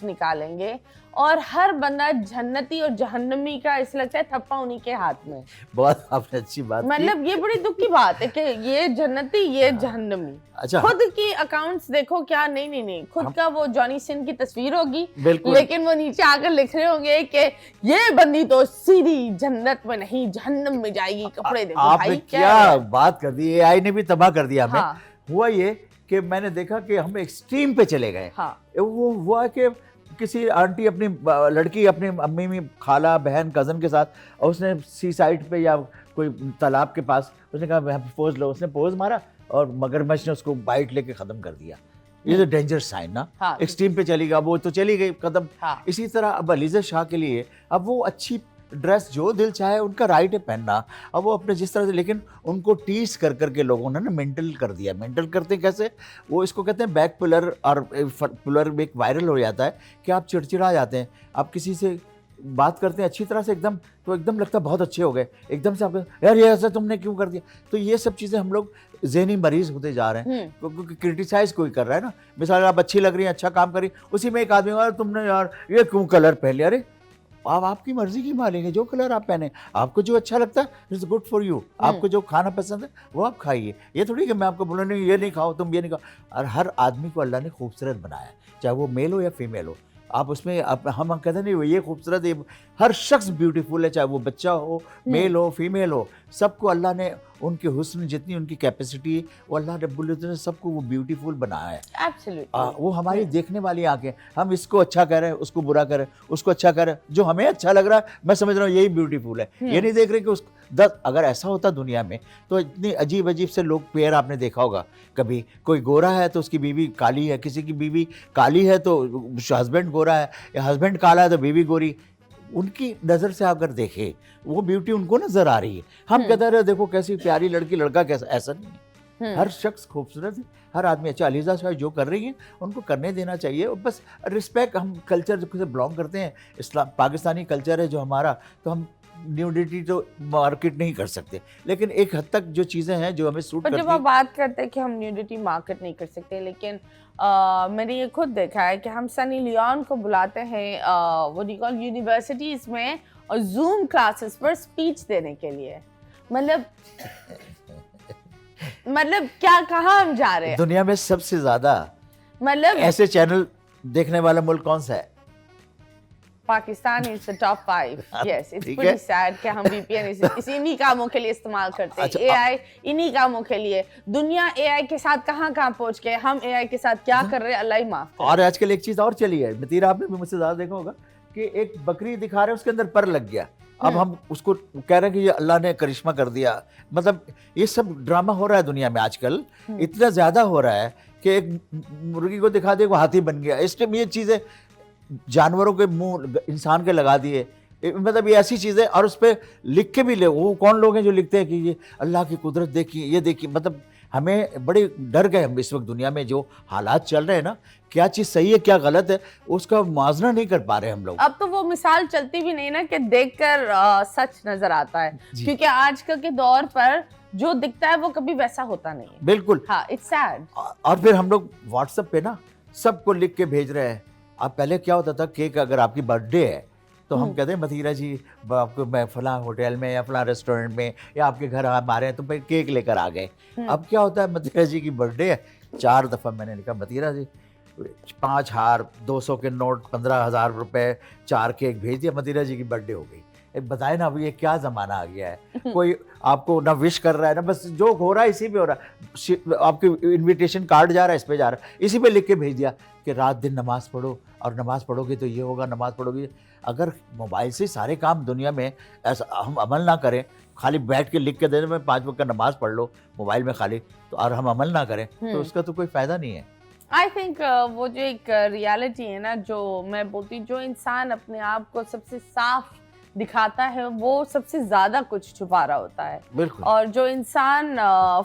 निकालेंगे और हर बंदा जन्नती और जहन्नमी का ऐसा लगता है थप्पा उन्हीं के हाथ में।
बहुत आपने अच्छी बात की।
मतलब ये बड़ी दुख की बात है कि ये जन्नती ये जहन्नमी।
अच्छा,
खुद की अकाउंट्स देखो क्या, नहीं खुद का वो जॉनी सिंह की तस्वीर होगी,
बिल्कुल,
लेकिन वो नीचे आकर लिख रहे होंगे कि ये बंदी तो सीधी जन्नत में नहीं जहन्नम में जाएगी। कपड़े देखो
आपने
भाई,
क्या बात कर दी, एआई ने भी तबाह कर दिया हमें।
हाँ।
हुआ ये कि मैंने देखा कि हम एक्सट्रीम पे चले गए।
हाँ।
वो हुआ कि किसी आंटी अपनी लड़की अपनी अम्मी में, खाला बहन कज़न के साथ, और उसने सी साइड पे या कोई तालाब के पास, उसने कहा पोज लो, उसने पोज मारा और मगरमच्छ ने उसको बाइट लेके ख़त्म कर दिया। ये तो डेंजर साइन ना।
हाँ।
एक्सट्रीम पे चली गई, वो तो चली गई कदम।
हाँ।
इसी तरह अब अलीज़ा शाह के लिए, अब वो अच्छी ड्रेस जो दिल चाहे उनका राइट है पहनना, अब वो अपने जिस तरह से, लेकिन उनको टीस कर करके लोगों ने ना मेंटल कर दिया। मेंटल करते कैसे, वो इसको कहते हैं बैक पुलर, और पुलर में एक वायरल हो जाता है कि आप चिड़चिड़ा जाते हैं। आप किसी से बात करते हैं अच्छी तरह से एकदम, तो एकदम लगता है बहुत अच्छे हो गए, एकदम से आप यार ये ऐसा तुमने क्यों कर दिया। तो ये सब चीज़ें हम लोग ज़हनी मरीज होते जा रहे हैं, क्योंकि क्रिटिसाइज कोई कर रहा है ना। मिसाल आप अच्छी लग रही हैं, अच्छा काम करी, उसी में एक आदमी यार तुमने यार ये क्यों कलर पहन लिया। अरे आप आपकी मर्जी की मालिक है, जो कलर आप पहने, आपको जो अच्छा लगता है इट्स गुड फॉर यू। आपको जो खाना पसंद है वो आप खाइए। ये थोड़ी कि मैं आपको बोलूँ नहीं ये नहीं खाओ, तुम ये नहीं खाओ। और हर आदमी को अल्लाह ने खूबसूरत बनाया, चाहे वो मेल हो या फीमेल हो। आप उसमें हम कहते नहीं ये खूबसूरत है, हर शख्स ब्यूटीफुल है, चाहे वो बच्चा हो, मेल हो, फीमेल हो, सबको अल्लाह ने उनके हुस्न जितनी उनकी कैपेसिटी है, वो अल्लाह रब्बुल इज़्ज़त ने सबको वो ब्यूटीफुल बनाया है।
एब्सोल्युटली।
वो हमारी देखने वाली आंखें, हम इसको अच्छा कह रहे हैं, उसको बुरा कह रहे हैं, उसको अच्छा कह रहे हैं, जो हमें अच्छा लग रहा है मैं समझ रहा हूँ यही ब्यूटीफुल है। ये नहीं देख रहे कि उसको 10, अगर ऐसा होता दुनिया में तो इतनी अजीब अजीब से लोग पेयर आपने देखा होगा। कभी कोई गोरा है तो उसकी बीवी काली है, किसी की बीवी काली है तो हस्बैंड गोरा है, या हस्बैंड काला है तो बीवी गोरी। उनकी नज़र से अगर देखे वो ब्यूटी उनको नजर आ रही है। हम कहते रहे देखो कैसी प्यारी लड़की, लड़का कैसा, ऐसा नहीं है। हर शख्स खूबसूरत है, हर आदमी अच्छा। अलीज़ा शाह जो कर रही है उनको करने देना चाहिए, और बस रिस्पेक्ट। हम कल्चर से बिलोंग करते हैं, इस्लाम पाकिस्तानी कल्चर है जो हमारा, तो हम न्यूडिटी तो मार्केट नहीं कर सकते, लेकिन एक हद तक जो चीज़ें हैं जो हमें सूट करती हैं।
जब आप बात करते हैं कि हम न्यूडिटी मार्केट नहीं कर सकते, लेकिन मैंने ये खुद देखा है कि हम सनी लियोन को बुलाते हैं वो यूनिवर्सिटीज़ में और जूम क्लासेस पर स्पीच देने के लिए। मतलब क्या, कहाँ हम जा रहे हैं?
दुनिया में सबसे ज्यादा
मतलब
ऐसे चैनल देखने वाला मुल्क कौन सा है?
Pakistan is the top 5। Yes, it's pretty sad कि हम वीपीएन इन्हीं कामों के लिए इस्तेमाल करते हैं। एआई इन्हीं कामों के लिए। दुनिया एआई के साथ कहाँ पहुंच गए, हम एआई के साथ क्या कर रहे हैं, अल्लाह ही माफ करे।
और आजकल एक चीज और चली है, मतीरा आपने भी मुझसे ज्यादा देखा होगा कि एक बकरी दिखा रहे हैं उसके अंदर पर लग गया। अब हम उसको कह रहे हैं कि ये अल्लाह ने करिश्मा कर दिया। मतलब ये सब ड्रामा हो रहा है दुनिया में आजकल, इतना ज्यादा हो रहा है कि एक मुर्गी को दिखा दे वो हाथी बन गया। इस टाइम ये चीजें जानवरों के मुंह इंसान के लगा दिए, मतलब ये ऐसी चीजें, और उस पर लिख के भी ले। वो कौन लोग हैं जो लिखते हैं कि ये अल्लाह की कुदरत देखिए, ये देखिए। मतलब हमें बड़े डर गए हम इस वक्त दुनिया में जो हालात चल रहे हैं ना, क्या चीज़ सही है क्या गलत है उसका मुआवजा नहीं कर पा रहे हम लोग।
अब तो वो मिसाल चलती भी नहीं ना कि देखकर सच नजर आता है, क्योंकि आजकल के दौर पर जो दिखता है वो कभी वैसा होता नहीं है।
बिल्कुल,
हाँ, इट्स सैड।
और फिर हम लोग व्हाट्सएप पे ना सबको लिख के भेज रहे हैं। अब पहले क्या होता था, केक अगर आपकी बर्थडे है तो हम कहते हैं मतीरा जी आपको मैं फलां होटल में या फलां रेस्टोरेंट में या आपके घर हम आ रहे हैं तो भाई केक लेकर आ गए। अब क्या होता है, मतीरा जी की बर्थडे है, 4 दफ़ा मैंने लिखा मतीरा जी 5 हार 200 के नोट 15,000 रुपए 4 केक भेज दिया, मतीरा जी की बर्थडे हो गई। बताए ना, अब ये क्या ज़माना आ गया है। कोई आपको ना विश कर रहा है ना, बस जो हो रहा है इसी पे हो रहा है। आपके इनविटेशन कार्ड जा रहा है, इस पे जा रहा है, इसी पे लिख के भेज दिया कि रात दिन नमाज पढ़ो, और नमाज पढ़ोगे तो ये होगा, नमाज पढ़ोगे। अगर मोबाइल से सारे काम दुनिया में ऐसा हम अमल ना करें, खाली बैठ के लिख के दे दें मैं 5 वक्त का नमाज पढ़ लो मोबाइल में खाली, तो और हम अमल ना करें तो उसका तो कोई फायदा नहीं है।
आई थिंक वो जो एक रियलिटी है ना, जो मैं बोलती हूँ, जो इंसान अपने आप को सबसे साफ दिखाता है वो सबसे ज्यादा कुछ छुपा रहा होता है।
बिल्कुल।
और जो इंसान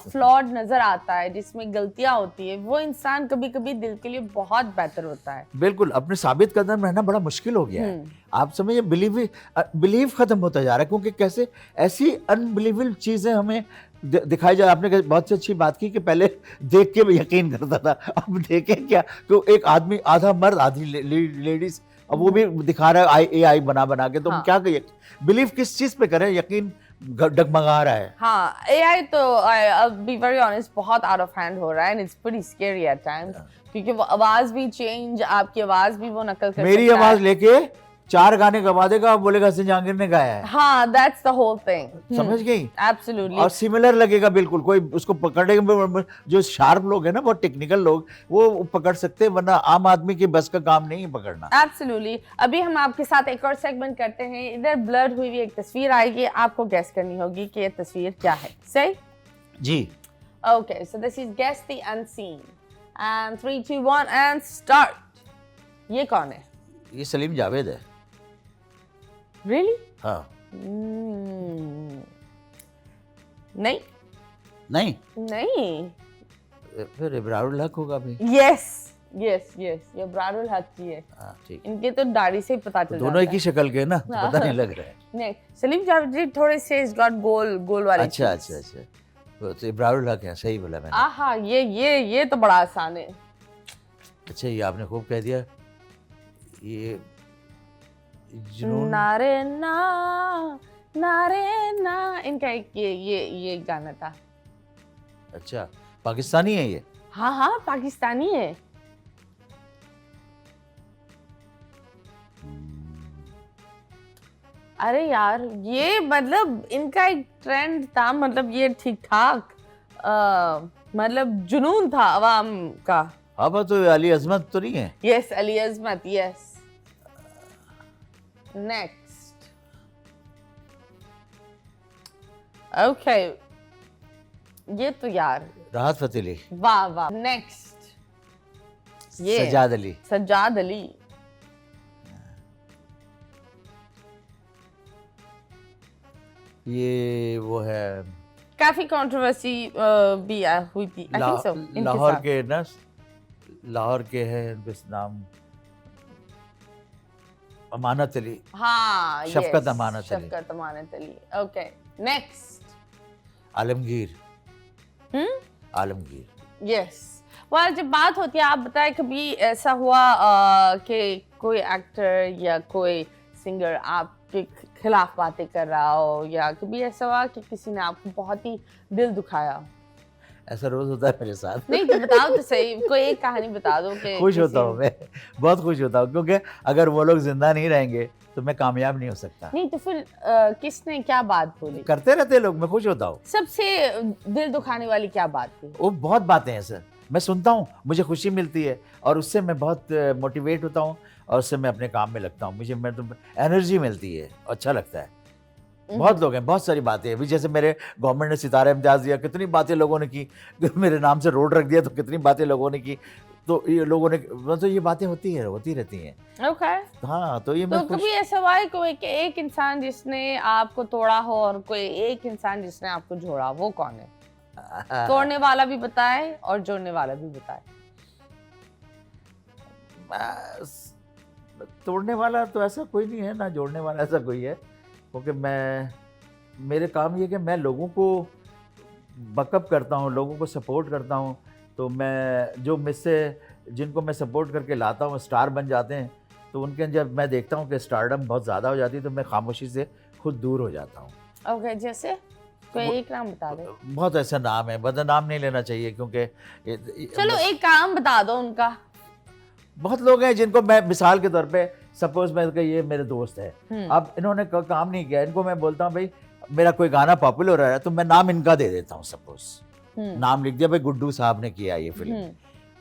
फ्लॉड नजर आता है, जिसमें गलतियां होती है, वो इंसान कभी कभी दिल के लिए बहुत बेहतर होता है।
बिल्कुल, अपने साबित कदम रहना बड़ा मुश्किल हो गया है। आप समझिए, बिलीव खत्म होता जा रहा है, क्योंकि कैसे ऐसी अनबिलीवेबल चीजें हमें दिखाई जा। आपने बहुत अच्छी बात की कि पहले देख के यकीन करता था, अब देखें क्या, तो एक आदमी आधा मर्द आधी लेडीज, अब वो भी दिखा रहा है AI बना के, तो हम क्या कहिए, बिलीव किस चीज पे करें, यकीन डगमगा रहा है।
हाँ, AI तो I'll be very honest बहुत आउट ऑफ हैंड हो रहा है, and it's pretty scary at times, क्योंकि वो आवाज भी चेंज, आपकी आवाज भी वो नकल कर
मेरी
सकता है।
आवाज लेके 4 गाने गवा देगा, बोलेगा सिंह जहांगीर ने गाया है।
हाँ, that's the whole thing।
समझ गई?
Absolutely।
और सिमिलर लगेगा बिल्कुल, कोई उसको पकड़ेगा, जो शार्प लोग हैं ना, बहुत टेक्निकल लोग, वो पकड़ सकते हैं, वरना आम आदमी के बस का काम नहीं है पकड़ना।
Absolutely। अभी हम आपके साथ एक और सेगमेंट करते हैं। इधर ब्लर हुई हुई एक तस्वीर आएगी, आपको गेस करनी होगी कि ये तस्वीर क्या है। सही
जी।
Okay, so this is Guess the Unseen and 3 2 1 and start। ये कौन है?
ये सलीम जावेद है।
Really?
हाँ।
नहीं
नहीं, फिर इब्रारुल हक होगा भी।
Yes, ये इब्रारुल हक की है।
हाँ, ठीक।
इनके तो दाढ़ी से ही पता चल
दोनों एक ही शक्ल के ना, तो पता नहीं लग रहा है।
नहीं, सलीम जावेद जी थोड़े से इस गॉट गोल वाले।
अच्छा। तो इब्रारुल हक है, सही बोला मैंने।
आहा, ये तो बड़ा आसान है।
अच्छा, ये आपने खूब कह दिया। ये जुनून
नारे ना इनका एक ये गाना था।
अच्छा, पाकिस्तानी है ये?
हाँ, पाकिस्तानी है। अरे यार, ये मतलब इनका एक ट्रेंड था, मतलब ये ठीक ठाक मतलब जुनून था अवाम का।
अब तो अली अजमत तो नहीं है?
यस, अली अजमत, यस। नेक्स्ट। ओके, ये तो यार,
राहत फतेह अली।
वाह। नेक्स्ट। ये सज्जाद अली।
ये वो है,
काफी कंट्रोवर्सी भी हुई थी। I think so, इनके
लाहौर
साथ।
के ना, लाहौर के हैं बस नाम, अमानत अली।
हाँ,
Shafqat
yes,
Amanat Ali.
Shafqat Amanat Ali. Okay, next.
Alamgir. Alamgir.
Yes. well, जब बात होती है, आप बताएं कभी ऐसा हुआ कि कोई एक्टर या कोई सिंगर आपके खिलाफ बातें कर रहा हो, या कभी ऐसा हुआ कि किसी ने आपको बहुत ही दिल दुखाया हो?
ऐसा रोज होता है मेरे साथ।
नहीं तो बताओ तो सही, कोई एक कहानी बता दो कि
खुश होता हूँ मैं, बहुत खुश होता हूँ, क्योंकि अगर वो लोग जिंदा नहीं रहेंगे तो मैं कामयाब नहीं हो सकता।
नहीं तो फिर किसने क्या बात बोली?
करते रहते लोग, मैं खुश होता हूँ।
सबसे दिल दुखाने वाली क्या बात थी?
वो बहुत बातें हैं सर, मैं सुनता हूँ, मुझे खुशी मिलती है, और उससे मैं बहुत मोटिवेट होता हूँ, और उससे मैं अपने काम में लगता हूँ, मुझे एनर्जी मिलती है, अच्छा लगता है। बहुत लोग हैं, बहुत सारी बातें हैं। अभी जैसे मेरे गवर्नमेंट ने सितारा इम्तियाज़ दिया, कितनी बातें लोगों ने की, मेरे नाम से रोड रख दिया तो कितनी बातें लोगों ने की, तो ये लोगों ने, मतलब ये बातें होती रहती हैं।
ओके।
हाँ, तो ये
तो कभी ऐसा हुआ है कोई एक इंसान जिसने आपको तोड़ा हो, और कोई एक इंसान जिसने आपको जोड़ा, वो कौन है? तोड़ने वाला भी बताए और जोड़ने वाला भी बताए।
तोड़ने वाला तो ऐसा कोई नहीं है, ना जोड़ने वाला ऐसा कोई है, क्योंकि मेरे काम ये कि मैं लोगों को बकअप करता हूँ, लोगों को सपोर्ट करता हूँ। तो मैं जिनको मैं सपोर्ट करके लाता हूँ, स्टार बन जाते हैं, तो उनके जब मैं देखता हूँ कि स्टारडम बहुत ज़्यादा हो जाती है, तो मैं खामोशी से खुद दूर हो जाता हूँ।
ओके, जैसे कोई एक नाम बता दे।
बहुत ऐसा नाम है, बदनाम नहीं लेना चाहिए, क्योंकि
चलो एक काम बता दो उनका।
बहुत लोग हैं जिनको मैं मिसाल के तौर पे, सपोज मैं ये मेरे दोस्त है, अब इन्होंने काम नहीं किया, इनको मैं बोलता हूँ भाई मेरा कोई गाना पॉपुलर हो रहा है तो मैं नाम इनका दे देता हूँ, सपोज नाम लिख दिया भाई गुड्डू साहब ने किया ये फिल्म।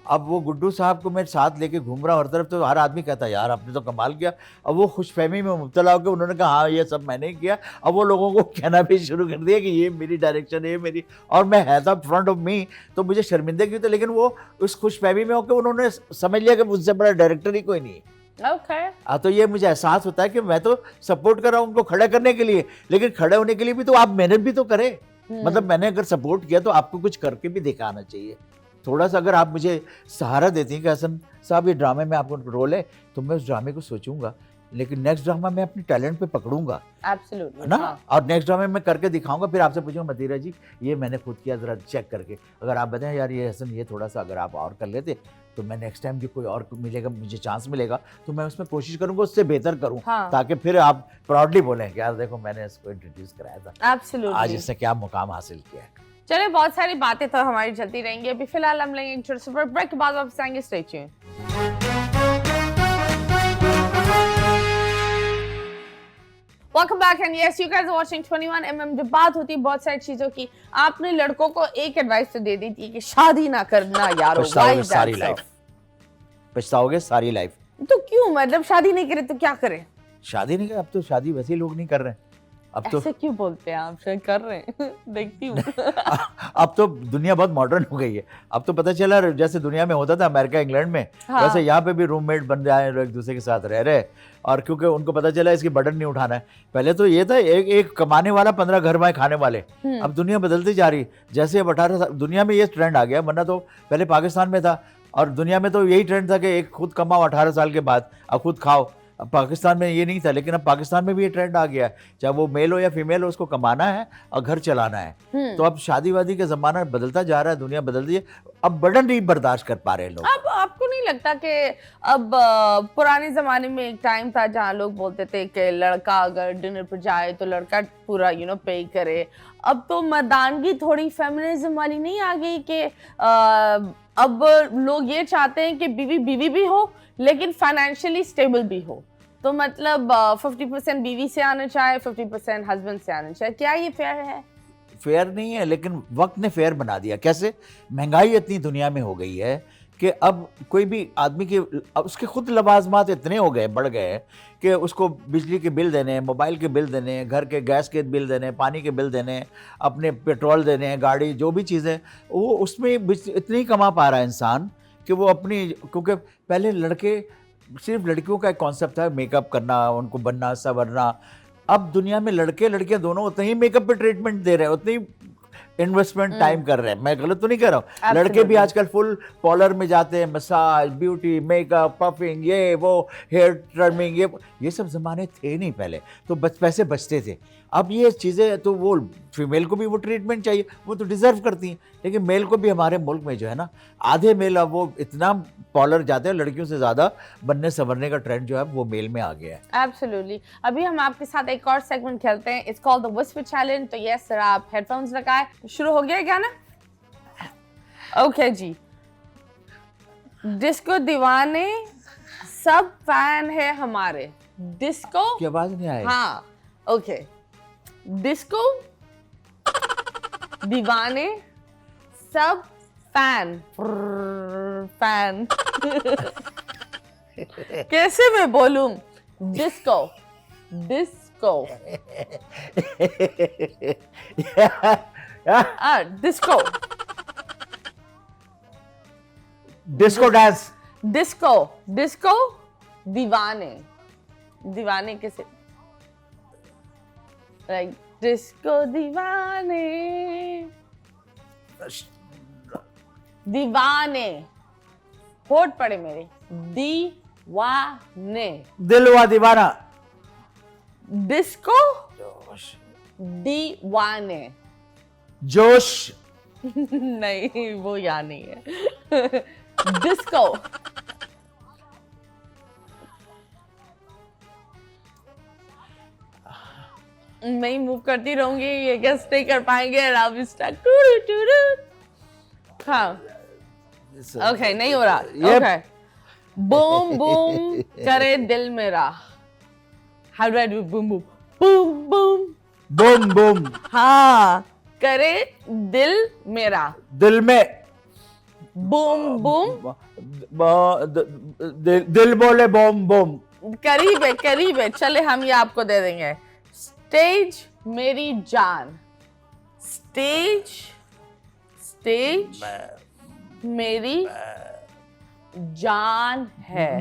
अब वो गुड्डू साहब को मैं साथ लेके घूम रहा हूँ हर तरफ, तो हर आदमी कहता है यार आपने तो कमाल किया। अब वो खुशफहमी में मुब्तला होकर उन्होंने कहा हाँ ये सब मैंने किया। अब वो लोगों को कहना भी शुरू कर दिया कि ये मेरी डायरेक्शन है, ये मेरी, और मैं है था फ्रंट ऑफ मी, तो मुझे शर्मिंदगी थी, लेकिन वो उस खुशफहमी में होकर उन्होंने समझ लिया कि मुझसे बड़ा डायरेक्टर ही कोई नहीं है।
ओके
तो ये मुझे एहसास होता है कि मैं तो सपोर्ट कर रहा हूँ उनको खड़े करने के लिए, लेकिन खड़े होने के लिए भी तो आप मेहनत भी तो करें। मतलब मैंने अगर सपोर्ट किया तो आपको कुछ करके भी दिखाना चाहिए। थोड़ा सा अगर आप मुझे सहारा देती हैं कि हसन साहब ये ड्रामे में आपको रोल है, तो मैं उस ड्रामे को सोचूंगा, लेकिन नेक्स्ट ड्रामा मैं अपने टैलेंट पे पकड़ूंगा,
एब्सोल्युटली
है ना। और नेक्स्ट ड्रामे में करके दिखाऊंगा, फिर आपसे पूछूंगा मतीरा जी ये मैंने खुद किया, जरा चेक करके अगर आप बताएं यार ये हसन ये थोड़ा सा अगर आप और कर लेते तो मैं नेक्स्ट टाइम जो कोई और मिलेगा, मुझे चांस मिलेगा, तो मैं उसमें कोशिश करूंगा उससे बेहतर करूं, ताकि फिर आप प्राउडली बोलें कि यार देखो मैंने इसको इंट्रोड्यूस कराया था,
एब्सोल्युटली
आज इसने क्या मुकाम हासिल किया है।
चलिए बहुत सारी बातें तो हमारी चलती रहेंगी, अभी फिलहाल हम लेंगे एक छोटे से ब्रेक के बाद वापस आएंगे। Stay tuned. Welcome back and yes you guys are watching 21mm। जब बात होती है बहुत सारी चीजों की, आपने लड़कों को एक एडवाइस तो दे दी थी कि शादी ना करना यारो,
पछताओगे सारी लाइफ, पछताओगे सारी लाइफ।
तो क्यों, मतलब शादी नहीं करे तो क्या करें?
शादी नहीं कर, अब तो शादी वैसे लोग नहीं कर रहे हैं। अब तो
ऐसे क्यों बोलते हैं आप, शायद कर रहे हैं देखती हूँ
अब तो दुनिया बहुत मॉडर्न हो गई है। अब तो पता चला जैसे दुनिया में होता था अमेरिका इंग्लैंड में, वैसे यहाँ पे भी रूममेट बन जाए, एक दूसरे के साथ रह रहे, और क्योंकि उनको पता चला इसकी बर्डन नहीं उठाना है। पहले तो ये था एक कमाने वाला 15 घर में खाने वाले। अब दुनिया बदलती जा रही, जैसे अब 18 दुनिया में ये ट्रेंड आ गया, वरना तो पहले पाकिस्तान में था और दुनिया में तो यही ट्रेंड था कि एक खुद कमाओ 18 साल के बाद, अब खुद खाओ। अब पाकिस्तान में ये नहीं था, लेकिन अब पाकिस्तान में भी ये ट्रेंड आ गया है, चाहे वो मेल हो या फीमेल हो, उसको कमाना है और घर चलाना है। तो अब शादी वादी का जमाना बदलता जा रहा है, दुनिया बदलती है, अब बर्डन नहीं बर्दाश्त कर पा रहे लोग।
अब आपको नहीं लगता कि अब पुराने जमाने में एक टाइम था जहाँ लोग बोलते थे कि लड़का अगर डिनर पर जाए तो लड़का पूरा पे करे। अब तो मर्दानगी थोड़ी फेमिनिज्म वाली नहीं आ गई कि अब लोग ये चाहते हैं कि बीवी बीवी भी हो लेकिन फाइनेंशियली स्टेबल भी हो। तो मतलब 50% बीवी से आना चाहे, 50% हस्बैंड से आना चाहे। क्या ये फेयर है?
फेयर नहीं है, लेकिन वक्त ने फेयर बना दिया। कैसे? महंगाई इतनी दुनिया में हो गई है कि अब कोई भी आदमी के अब उसके खुद लवाजमात इतने हो गए, बढ़ गए कि उसको बिजली के बिल देने हैं, मोबाइल के बिल देने हैं, घर के गैस के बिल देने हैं, पानी के बिल देने हैं, अपने पेट्रोल देने हैं, गाड़ी जो भी चीज़ें, वो उसमें इतनी कमा पा रहा है इंसान कि वो अपनी, क्योंकि पहले लड़के सिर्फ लड़कियों का एक कॉन्सेप्ट था मेकअप करना, उनको बनना संवरना। अब दुनिया में लड़के लड़कियां दोनों उतने ही मेकअप पे ट्रीटमेंट दे रहे हैं, उतनी इन्वेस्टमेंट टाइम कर रहे हैं। मैं गलत तो नहीं कह रहा हूँ, लड़के भी आजकल फुल पार्लर में जाते हैं, मसाज, ब्यूटी, मेकअप, पफिंग, ये वो, हेयर ट्रिमिंग, ये सब ज़माने थे नहीं पहले, तो पैसे बचते थे। अब ये चीज़ें तो वो फीमेल को भी वो ट्रीटमेंट चाहिए, वो तो डिज़र्व करती हैं, लेकिन मेल को भी हमारे मुल्क में जो है ना, आधे मेल अब वो इतना पार्लर जाते हैं, लड़कियों से ज़्यादा बनने संवरने का ट्रेंड जो है वो मेल में आ गया है।
एब्सोल्युटली। अभी हम आपके साथ एक और सेगमेंट खेलते हैं, it's called the whisper challenge. तो यस सर, आप हेडफोन्स लगाए, शुरू हो गया क्या ना? ओके जी। डिस्को दीवाने सब फैन है हमारे। डिस्को
की आवाज नहीं आई?
हाँ ओके। डिस्को दीवाने सब फैन फैन कैसे मैं बोलूं? Disco disco disco
disco dance,
disco disco दीवाने दीवाने कैसे? लाइक डिस्को दीवाने दीवाने, होठ पड़े मेरे, दीवाने,
दिलवा दीवाना,
डिस्को दीवाने,
जोश
नहीं वो यहाँ नहीं है। डिस्को मैं ही मूव करती रहूंगी, ये गेस नहीं कर पाएंगे। हाँ ओके, नहीं हो रहा। ओके, बूम बूम करे दिल मेरा। How do I do boom boom? Boom boom
boom boom,
हाँ, करे दिल मेरा,
दिल में
बूम बूम,
दिल बोले बूम बूम,
करीब है, चले हम ये आपको दे देंगे। स्टेज मेरी जान, स्टेज मेरी जान है,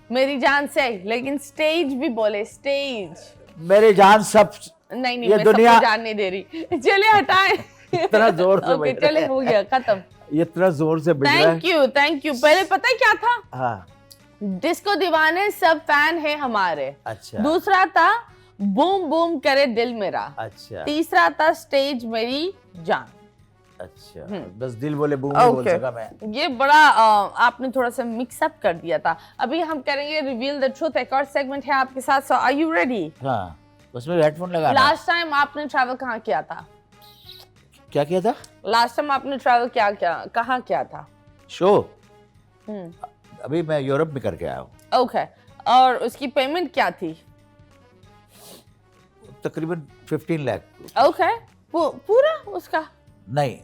मेरी जान से, लेकिन स्टेज भी बोले, स्टेज,
मेरी जान सब,
नहीं
ये
मैं
दुनिया
सबको जान नहीं दे रही, चलिए हटाएं।
इतना जोर से
ओके
बज रहा
चले,
है।
हो गया, खत्म।
इतना जोर से बज रहा है।
Thank you. पहले पता है क्या था?
हाँ,
डिस्को दीवाने सब फैन है हमारे।
अच्छा
दूसरा था बूम बूम करे दिल मेरा।
अच्छा
तीसरा था स्टेज मेरी जान।
अच्छा, बस दिल बोले बूम नहीं बोल
Okay.
सका मैं।
ये बड़ा आपने थोड़ा सा मिक्स अप कर दिया था। अभी हम करेंगे रिवील द ट्रूथ, एक और सेगमेंट है आपके साथ। सो आर यू रेडी?
हाँ, उसमें हेडफोन लगाना।
लास्ट टाइम आपने ट्रैवल कहाँ किया था?
क्या किया था?
लास्ट टाइम आपने ट्रैवल कहाँ किया था?
शो
हम्म,
अभी मैं यूरोप में करके आया हूँ।
ओके। और उसकी पेमेंट क्या थी?
तकरीबन 15 लाख।
ओके, पूरा उसका?
नहीं,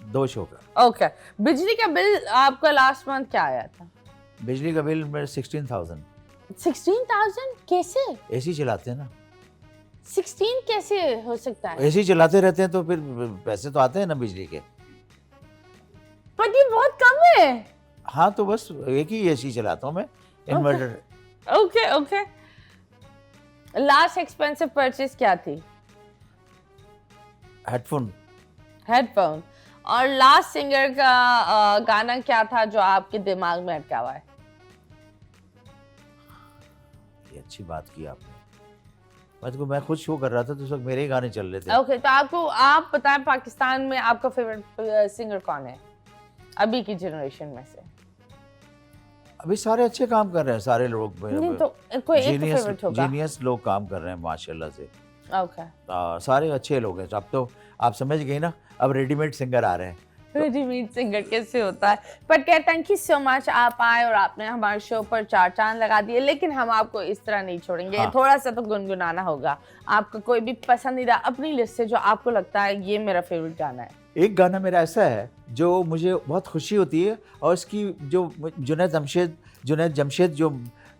2 शो का।
ओके। बिजली का बिल आपका लास्ट मंथ क्या आया था?
बिजली का बिल मेरे 16,000।
16,000 कैसे?
एसी चलाते हैं ना,
16 कैसे हो सकता है?
एसी चलाते रहते हैं तो फिर पैसे तो आते हैं ना बिजली के।
पर ये बहुत कम है।
हाँ, तो बस एक ही एसी चलाता हूँ मैं, inverter.
Okay. Last expensive purchase क्या थी?
हेडफोन।
हेडफोन। और लास्ट सिंगर का गाना क्या था जो आपके दिमाग में अटका हुआ है?
ये अच्छी बात की आपने। मैं खुद शो कर रहा था तो उस वक्त मेरे ही गाने चल रहे थे।
ओके, तो आप बताएं पाकिस्तान में आपका फेवरेट सिंगर कौन है अभी की जनरेशन में से?
अभी सारे अच्छे काम कर रहे हैं, सारे लोग।
नहीं तो कोई एक फेवरेट होगा।
जीनियस लोग काम कर रहे हैं माशाल्लाह से।
ओके।
सारे अच्छे लोग हैं। अब तो आप समझ गए ना, अब रेडीमेड सिंगर आ रहे हैं।
रेडीमेड सिंगर कैसे होता है? बट क्या, थैंक यू सो मच, आप आए और आपने हमारे शो पर 4 चांद लगा दिए। लेकिन हम आपको इस तरह नहीं छोड़ेंगे।
हाँ।
थोड़ा सा तो गुनगुनाना होगा। आपका कोई भी पसंदीदा अपनी लिस्ट से जो आपको लगता है ये मेरा फेवरेट गाना है।
एक गाना मेरा ऐसा है जो मुझे बहुत खुशी होती है, और इसकी जो जुनैद जमशेद जो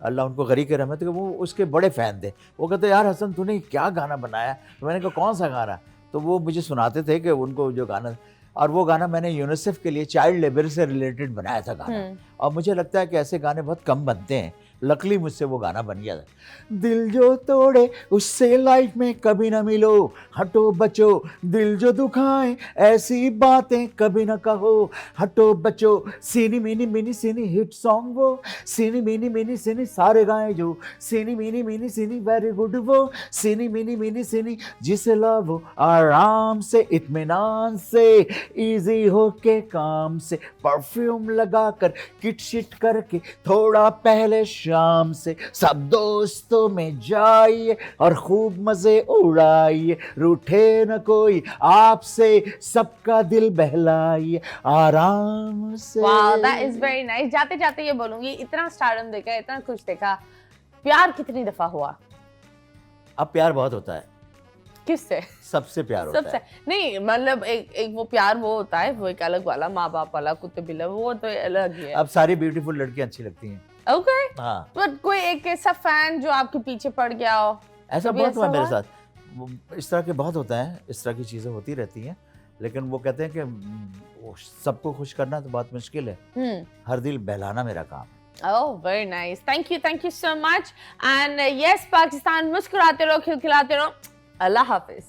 अल्लाह उनको गनी करे रहमत, वो उसके बड़े फ़ैन थे। वो कहते यार हसन तूने क्या गाना बनाया? तो मैंने कहा कौन सा गाना? तो वो मुझे सुनाते थे कि उनको जो गाना, और वो गाना मैंने यूनिसेफ के लिए चाइल्ड लेबर से रिलेटेड बनाया था गाना। और मुझे लगता है कि ऐसे गाने बहुत कम बनते हैं। लकली मुझसे वो गाना बन गया था। दिल जो तोड़े उससे लाइफ में कभी ना मिलो, हटो बचो, दिल जो दुखाए ऐसी बातें कभी ना कहो, हटो बचो। सीनी मिनी मिनी सीनी हिट सॉन्ग वो, सीनी मिनी मिनी सीनी सारे गाए जो, सीनी मिनी मिनी सीनी वेरी गुड वो, सीनी मिनी मिनी सीनी जिसे लाओ आराम से, इत्मीनान से, इजी होके काम से, परफ्यूम लगाकर किट शिट करके थोड़ा पहले शाम से, सब दोस्तों में जाइए और खूब मजे उड़ाइए, रूठे न कोई आपसे, सबका दिल बहलाइए आराम से।
Wow, that is very nice. जाते जाते ये बोलूंगी, इतना स्टारडम देखा, इतना कुछ देखा, प्यार कितनी दफा हुआ?
अब प्यार बहुत होता है।
किससे?
सबसे प्यार होता
सबसे
है।
नहीं, मतलब एक वो प्यार वो होता है, वो एक अलग वाला, माँ बाप वाला, कुत्ते बिल्ले, वो तो अलग ही है।
अब सारी ब्यूटीफुल लड़कियां अच्छी लगती हैं।
ओके।
हाँ,
बट कोई एक ऐसा फैन जो आपके पीछे पड़ गया हो?
ऐसा
कभी
बहुत हुआ
ऐसा
मेरे
हुआ?
साथ। इस तरह के बहुत होता है, इस तरह की चीज़ें होती रहती हैं। लेकिन वो कहते हैं कि वो सबको खुश करना तो बहुत मुश्किल है, हर दिल बहलाना मेरा काम है।
Oh, very nice. Thank you so much. And yes, Pakistan, मुस्कुराते रहो, खिलखिलाते रहो। अल्लाह हाफिज।